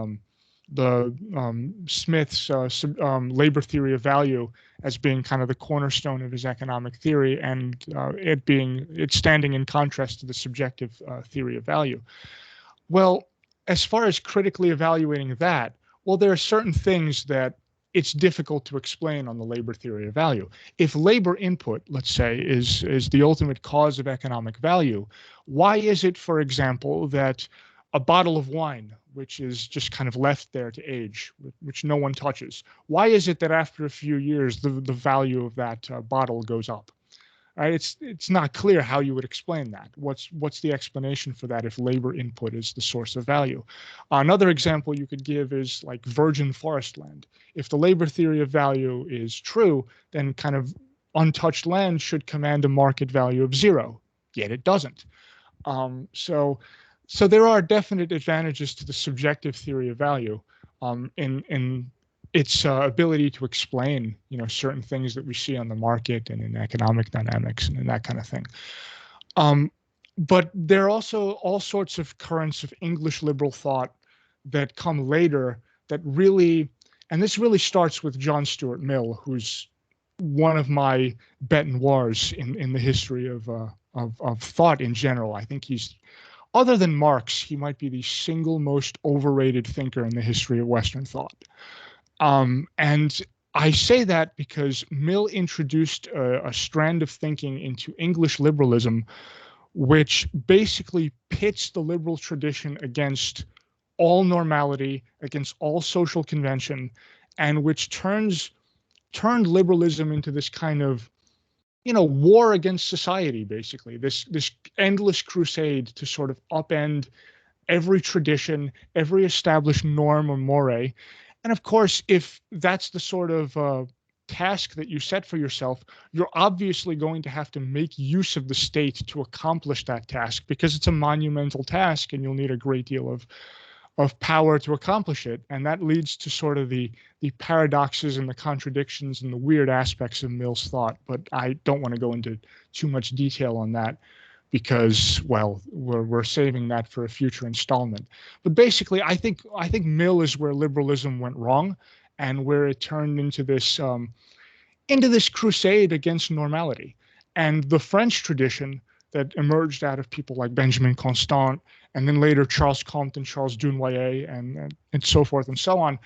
Smith's labor theory of value as being kind of the cornerstone of his economic theory, and it's standing in contrast to the subjective theory of value. Well, as far as critically evaluating that, well, there are certain things that it's difficult to explain on the labor theory of value. If labor input, let's say, is the ultimate cause of economic value, why is it, for example, that a bottle of wine, which is just kind of left there to age, which no one touches, why is it that after a few years the value of that bottle goes up? Right? It's not clear how you would explain that. What's the explanation for that if labor input is the source of value? Another example you could give is like virgin forest land. If the labor theory of value is true, then kind of untouched land should command a market value of zero. Yet it doesn't. So there are definite advantages to the subjective theory of value in its ability to explain, certain things that we see on the market and in economic dynamics and in that kind of thing. But there are also all sorts of currents of English liberal thought that come later that really, and this really starts with John Stuart Mill, who's one of my bête noirs in the history of thought in general. I think he's, other than Marx, he might be the single most overrated thinker in the history of Western thought. And I say that because Mill introduced a strand of thinking into English liberalism, which basically pits the liberal tradition against all normality, against all social convention, and which turned liberalism into this kind of, war against society, basically, this endless crusade to sort of upend every tradition, every established norm or more. And of course, if that's the sort of task that you set for yourself, you're obviously going to have to make use of the state to accomplish that task, because it's a monumental task and you'll need a great deal of power to accomplish it. And that leads to sort of the paradoxes and the contradictions and the weird aspects of Mill's thought. But I don't want to go into too much detail on that, because, well, we're saving that for a future installment. But basically, I think Mill is where liberalism went wrong, and where it turned into this crusade against normality. And the French tradition that emerged out of people like Benjamin Constant, and then later Charles Comte and Charles Dunoyer, and so forth and so on.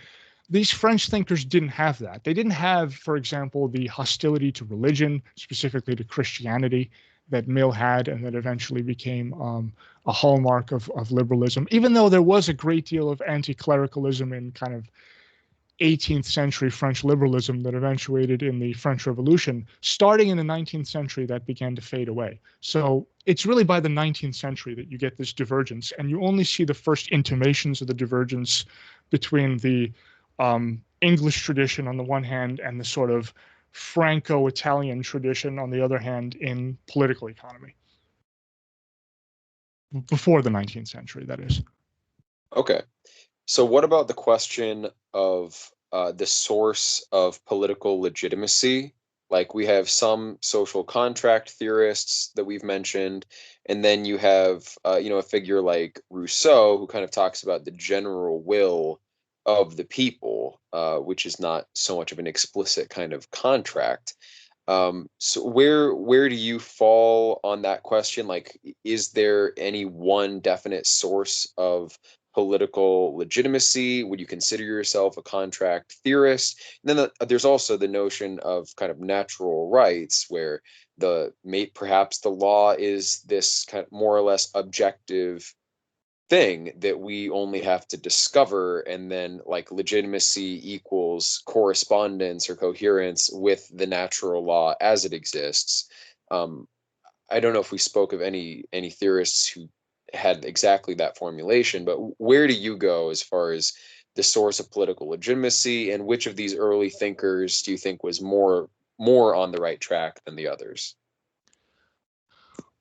These French thinkers didn't have that. They didn't have, for example, the hostility to religion, specifically to Christianity, that Mill had, and that eventually became a hallmark of liberalism, even though there was a great deal of anti-clericalism in kind of 18th century French liberalism that eventuated in the French Revolution. Starting in the 19th century, that began to fade away. So it's really by the 19th century that you get this divergence, and you only see the first intimations of the divergence between the English tradition on the one hand and the sort of Franco-Italian tradition on the other hand in political economy. Before the 19th century, that is.
Okay. So what about the question of the source of political legitimacy? Like, we have some social contract theorists that we've mentioned, and then you have, a figure like Rousseau, who kind of talks about the general will of the people, which is not so much of an explicit kind of contract. So where do you fall on that question? Like, is there any one definite source of political legitimacy? Would you consider yourself a contract theorist? And then there's also the notion of kind of natural rights, where perhaps the law is this kind of more or less objective thing that we only have to discover, and then like legitimacy equals correspondence or coherence with the natural law as it exists. um, I don't know if we spoke of any theorists who had exactly that formulation, but where do you go as far as the source of political legitimacy, and which of these early thinkers do you think was more on the right track than the others?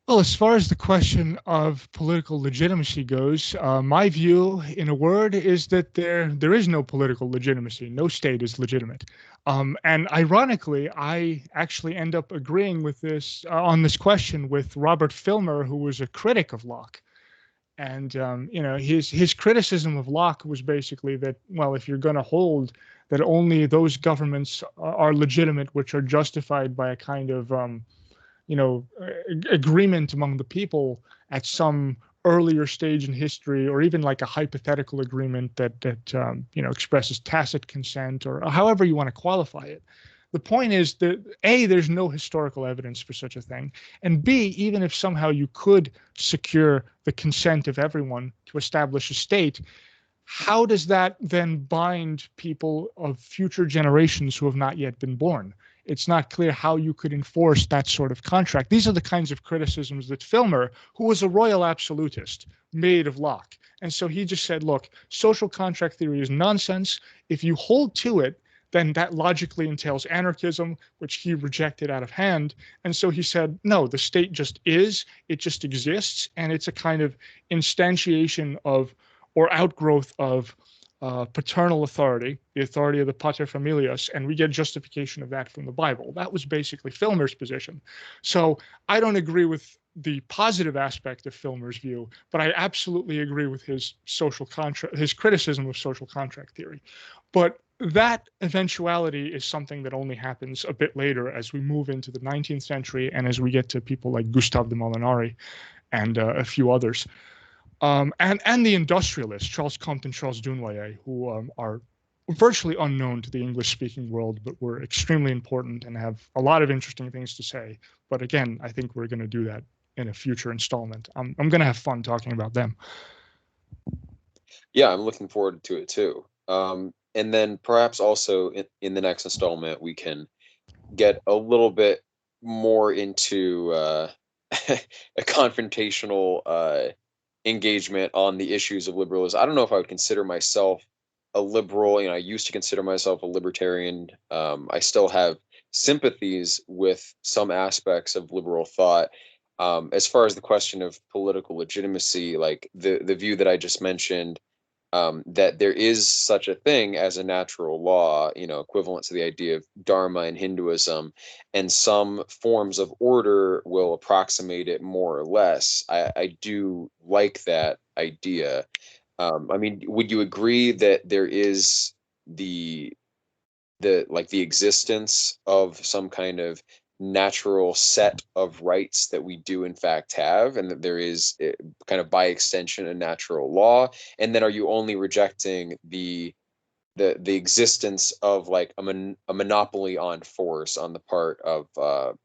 Well, as far as the question of political legitimacy goes, my view, in a word, is that there is no political legitimacy. No state is legitimate. And ironically, I actually end up agreeing with this on this question with Robert Filmer, who was a critic of Locke. And his criticism of Locke was basically that, well, if you're going to hold that only those governments are legitimate which are justified by a kind of agreement among the people at some earlier stage in history, or even like a hypothetical agreement that expresses tacit consent, or however you want to qualify it. The point is that A, there's no historical evidence for such a thing, and B, even if somehow you could secure the consent of everyone to establish a state, how does that then bind people of future generations who have not yet been born? It's not clear how you could enforce that sort of contract. These are the kinds of criticisms that Filmer, who was a royal absolutist, made of Locke. And so he just said, look, social contract theory is nonsense. If you hold to it, then that logically entails anarchism, which he rejected out of hand. And so he said, no, the state just is, it just exists, and it's a kind of instantiation of or outgrowth of paternal authority, the authority of the paterfamilias, and we get justification of that from the Bible. That was basically Filmer's position. So I don't agree with the positive aspect of Filmer's view, but I absolutely agree with his his criticism of social contract theory. But that eventuality is something that only happens a bit later as we move into the 19th century and as we get to people like Gustave de Molinari and a few others. And the industrialists, Charles Comte and Charles Dunoyer, who are virtually unknown to the English-speaking world, but were extremely important and have a lot of interesting things to say. But again, I think we're going to do that in a future installment. I'm going to have fun talking about them.
Yeah, I'm looking forward to it too. And then perhaps also in the next installment, we can get a little bit more into a confrontational engagement on the issues of liberalism. I don't know if I would consider myself a liberal. I used to consider myself a libertarian. I still have sympathies with some aspects of liberal thought. As far as the question of political legitimacy, like the view that I just mentioned, that there is such a thing as a natural law, equivalent to the idea of dharma in Hinduism, and some forms of order will approximate it more or less. I do like that idea. I mean, would you agree that there is the the existence of some kind of natural set of rights that we do in fact have, and that there is kind of by extension a natural law? And then are you only rejecting the existence of like a monopoly on force on the part of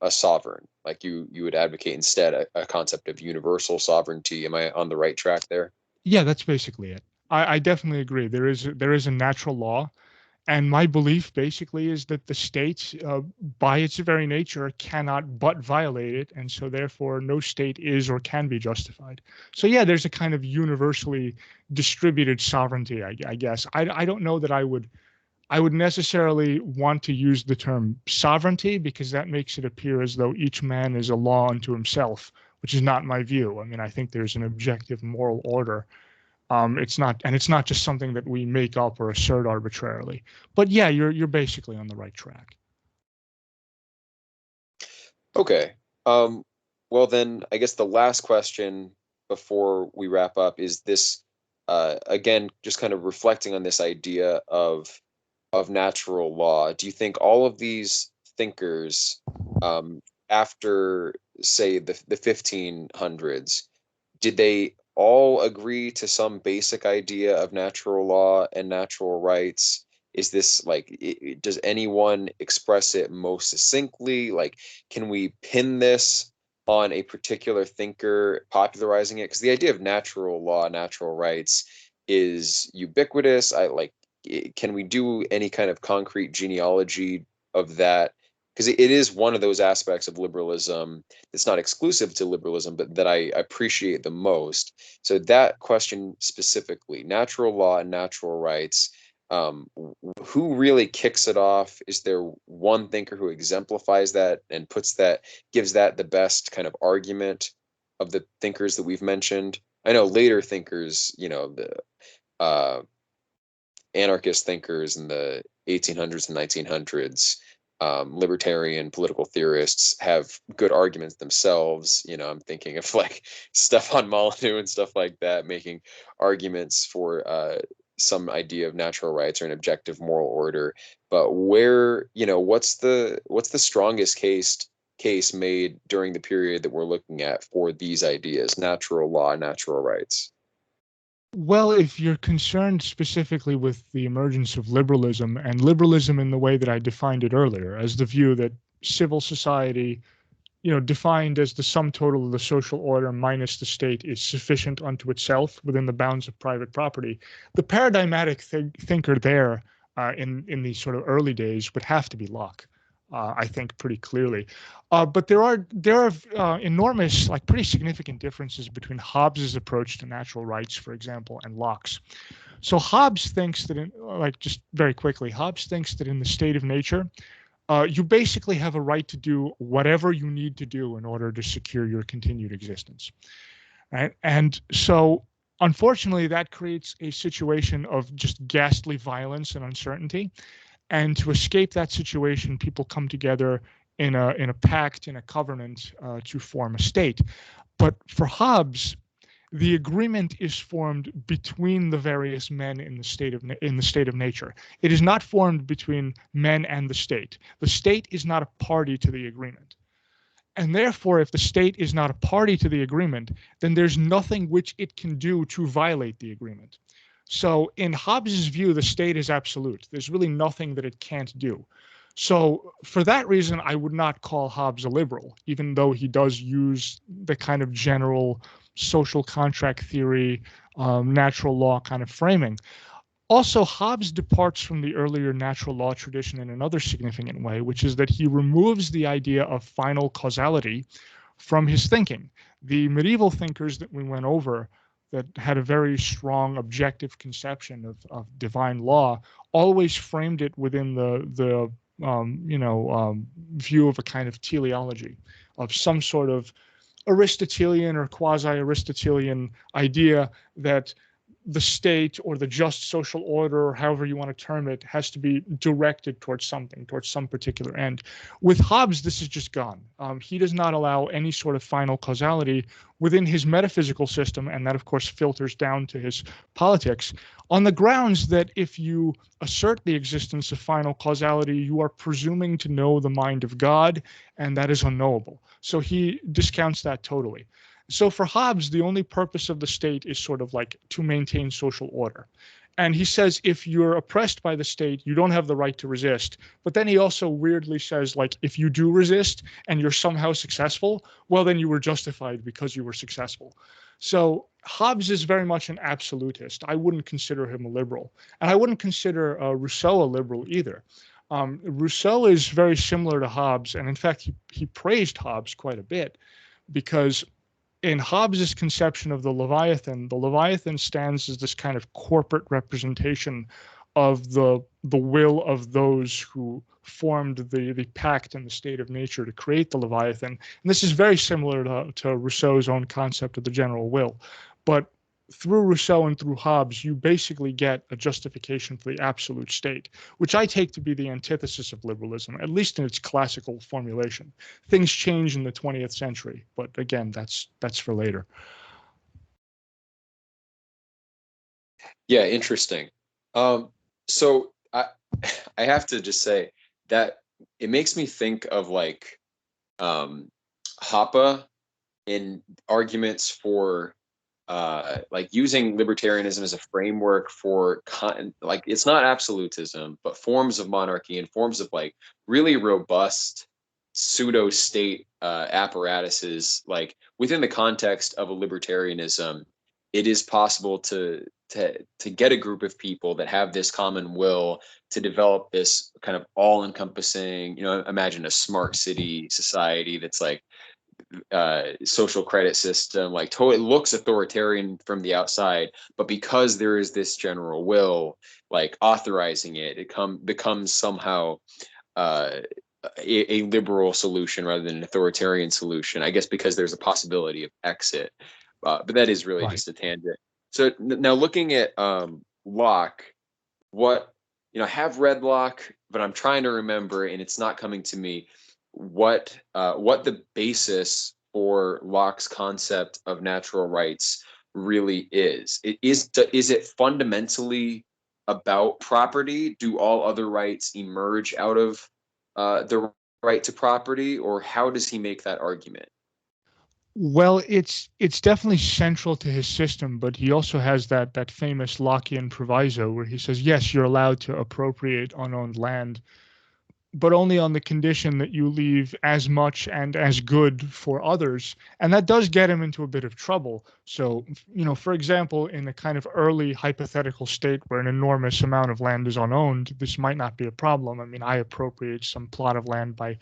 a sovereign? Like you would advocate instead a concept of universal sovereignty. Am I on the right track there?
Yeah, that's basically it. I definitely agree. There is a natural law. And my belief basically is that the state, by its very nature, cannot but violate it. And so therefore, no state is or can be justified. So yeah, there's a kind of universally distributed sovereignty, I guess. I don't know that I would necessarily want to use the term sovereignty, because that makes it appear as though each man is a law unto himself, which is not my view. I mean, I think there's an objective moral order. It's not just something that we make up or assert arbitrarily. But yeah, you're basically on the right track.
Okay. Well then, I guess the last question before we wrap up is this, again, just kind of reflecting on this idea of natural law. Do you think all of these thinkers after, say, the 1500s, did they all agree to some basic idea of natural law and natural rights? Is this like, does anyone express it most succinctly? Like, can we pin this on a particular thinker popularizing it? Because the idea of natural law, natural rights is ubiquitous. Can we do any kind of concrete genealogy of that? Because it is one of those aspects of liberalism that's not exclusive to liberalism, but that I appreciate the most. So that question specifically, natural law and natural rights, who really kicks it off? Is there one thinker who exemplifies that and gives that the best kind of argument of the thinkers that we've mentioned? I know later thinkers, the uh, anarchist thinkers in the 1800s and 1900s, libertarian political theorists have good arguments themselves. I'm thinking of like Stefan Molyneux and stuff like that, making arguments for some idea of natural rights or an objective moral order. But what's the strongest case made during the period that we're looking at for these ideas, natural law, natural rights?
Well, if you're concerned specifically with the emergence of liberalism, and liberalism in the way that I defined it earlier, as the view that civil society, defined as the sum total of the social order minus the state, is sufficient unto itself within the bounds of private property, the paradigmatic thinker there in these sort of early days would have to be Locke. I think pretty clearly, but there are enormous, like pretty significant differences between Hobbes's approach to natural rights, for example, and Locke's. So Hobbes thinks that, just very quickly, Hobbes thinks that in the state of nature, you basically have a right to do whatever you need to do in order to secure your continued existence. Right? And so, unfortunately, that creates a situation of just ghastly violence and uncertainty. And to escape that situation, people come together in a pact, in a covenant, to form a state. But for Hobbes, the agreement is formed between the various men in the state of nature. It is not formed between men and the state. The state is not a party to the agreement. And therefore, if the state is not a party to the agreement, then there's nothing which it can do to violate the agreement. So in Hobbes's view, the state is absolute. There's really nothing that it can't do. So for that reason, I would not call Hobbes a liberal, even though he does use the kind of general social contract theory, natural law kind of framing. Also, Hobbes departs from the earlier natural law tradition in another significant way, which is that he removes the idea of final causality from his thinking. The medieval thinkers that we went over that had a very strong objective conception of divine law always framed it within the view of a kind of teleology, of some sort of Aristotelian or quasi-Aristotelian idea that the state or the just social order, or however you want to term it, has to be directed towards something, towards some particular end. With Hobbes, this is just gone. He does not allow any sort of final causality within his metaphysical system, and that, of course, filters down to his politics, on the grounds that if you assert the existence of final causality, you are presuming to know the mind of God, and that is unknowable. So he discounts that totally. So for Hobbes, the only purpose of the state is sort of like to maintain social order. And he says if you're oppressed by the state, you don't have the right to resist. But then he also weirdly says, like, if you do resist and you're somehow successful, well, then you were justified because you were successful. So Hobbes is very much an absolutist. I wouldn't consider him a liberal. And I wouldn't consider Rousseau a liberal either. Rousseau is very similar to Hobbes. And in fact, he praised Hobbes quite a bit because in Hobbes's conception of the Leviathan stands as this kind of corporate representation of the will of those who formed the pact and the state of nature to create the Leviathan. And this is very similar to Rousseau's own concept of the general will. But through Rousseau and through Hobbes, you basically get a justification for the absolute state, which I take to be the antithesis of liberalism, at least in its classical formulation. Things change in the 20th century, but again, that's for later.
Yeah, interesting. So I I have to just say that it makes me think of like Hoppe in arguments for like using libertarianism as a framework for like it's not absolutism, but forms of monarchy and forms of like really robust pseudo state apparatuses. Like within the context of a libertarianism, it is possible to get a group of people that have this common will to develop this kind of all-encompassing, imagine a smart city society that's like social credit system, like it looks authoritarian from the outside, but because there is this general will, like authorizing it, becomes somehow uh, a liberal solution rather than an authoritarian solution. I guess because there's a possibility of exit, but that is really
Right.
just a tangent. So now looking at Locke, what I have read Locke, but I'm trying to remember, and it's not coming to me what the basis for Locke's concept of natural rights really is. Is it fundamentally about property? Do all other rights emerge out of the right to property, or how does he make that argument?
Well, it's definitely central to his system, but he also has that famous Lockean proviso where he says, yes, you're allowed to appropriate unowned land, but only on the condition that you leave as much and as good for others. And that does get him into a bit of trouble. So, for example, in a kind of early hypothetical state where an enormous amount of land is unowned, this might not be a problem. I mean, I appropriate some plot of land by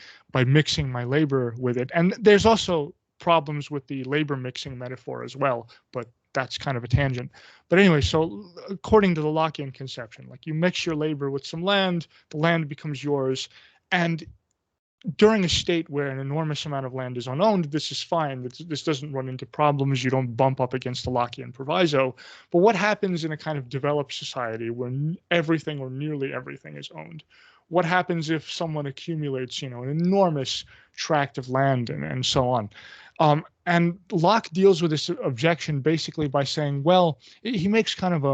mixing my labor with it. And there's also problems with the labor mixing metaphor as well, but that's kind of a tangent. But anyway, so according to the Lockean conception, like you mix your labor with some land, the land becomes yours. And during a state where an enormous amount of land is unowned, this is fine. This doesn't run into problems. You don't bump up against the Lockean proviso. But what happens in a kind of developed society where everything or nearly everything is owned? What happens if someone accumulates, an enormous tract of land and so on? And Locke deals with this objection basically by saying, well, he makes kind of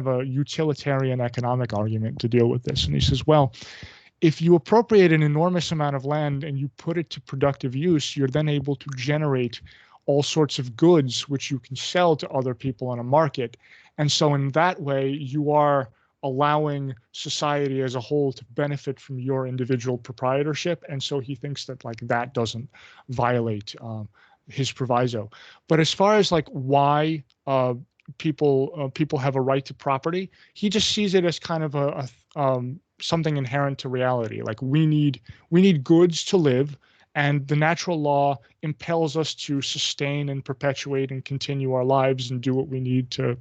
a utilitarian economic argument to deal with this, and he says, well, if you appropriate an enormous amount of land and you put it to productive use, you're then able to generate all sorts of goods which you can sell to other people on a market. And so, in that way, you are allowing society as a whole to benefit from your individual proprietorship. And so, he thinks that like that doesn't violate his proviso. But as far as like why people have a right to property, he just sees it as kind of something inherent to reality. Like we need goods to live, and the natural law impels us to sustain and perpetuate and continue our lives and do what we need to,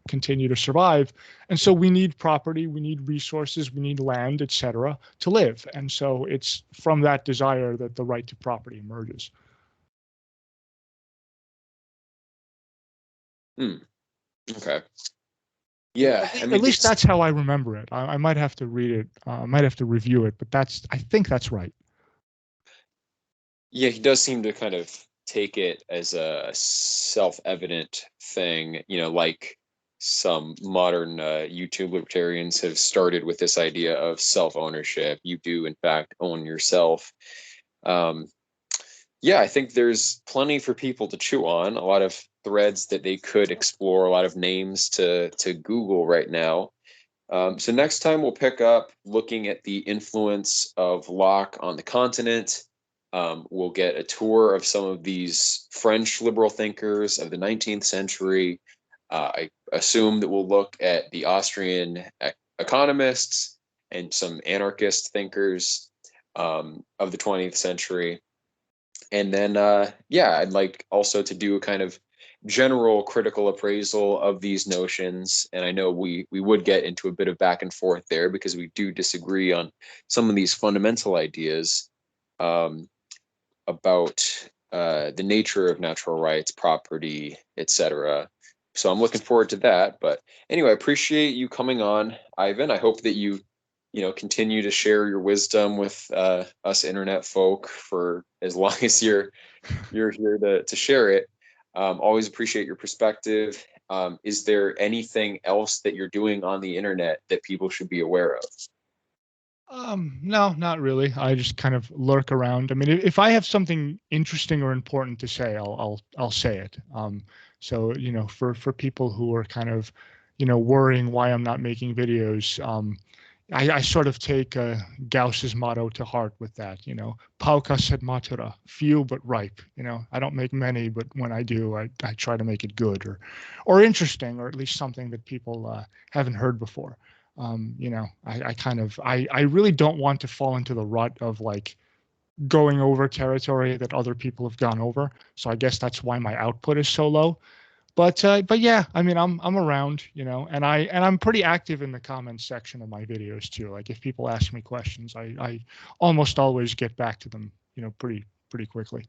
continue to survive. And so we need property, we need resources, we need land, etc., to live. And so it's from that desire that the right to property emerges.
Hmm. Okay. Yeah, I
At
mean,
least that's how I remember it. I might have to read it. I might have to review it, but I think that's right.
yeah, he does seem to kind of take it as a self-evident thing, like some modern YouTube libertarians have started with this idea of self-ownership. You do, in fact, own yourself. Um, yeah, I think there's plenty for people to chew on, a lot of threads that they could explore, a lot of names to Google right now. So next time we'll pick up looking at the influence of Locke on the continent. We'll get a tour of some of these French liberal thinkers of the 19th century. I assume that we'll look at the Austrian economists and some anarchist thinkers of the 20th century. And then, yeah, I'd like also to do a kind of general critical appraisal of these notions. And I know we would get into a bit of back and forth there because we do disagree on some of these fundamental ideas um, about the nature of natural rights, property, etc. So I'm looking forward to that. But anyway, I appreciate you coming on, Ivan. I hope that you continue to share your wisdom with us internet folk for as long as you're here to share it. Always appreciate your perspective. Is there anything else that you're doing on the internet that people should be aware of?
No, not really. I just kind of lurk around. I mean, if I have something interesting or important to say, I'll say it. So for people who are kind of, worrying why I'm not making videos, I sort of take Gauss's motto to heart with that. Pauca sed matura, few but ripe. I don't make many, but when I do, I try to make it good or interesting, or at least something that people haven't heard before. I really don't want to fall into the rut of like going over territory that other people have gone over. So I guess that's why my output is so low. But yeah, I mean, I'm around, and I'm pretty active in the comments section of my videos too. Like if people ask me questions, I almost always get back to them, pretty quickly.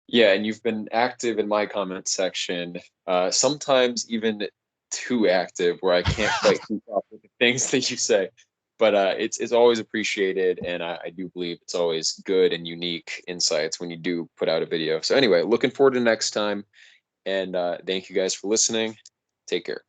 Yeah, and you've been active in my comment section, sometimes even too active, where I can't quite keep up with the things that you say. But it's always appreciated, and I do believe it's always good and unique insights when you do put out a video. So anyway, looking forward to next time, and thank you guys for listening. Take care.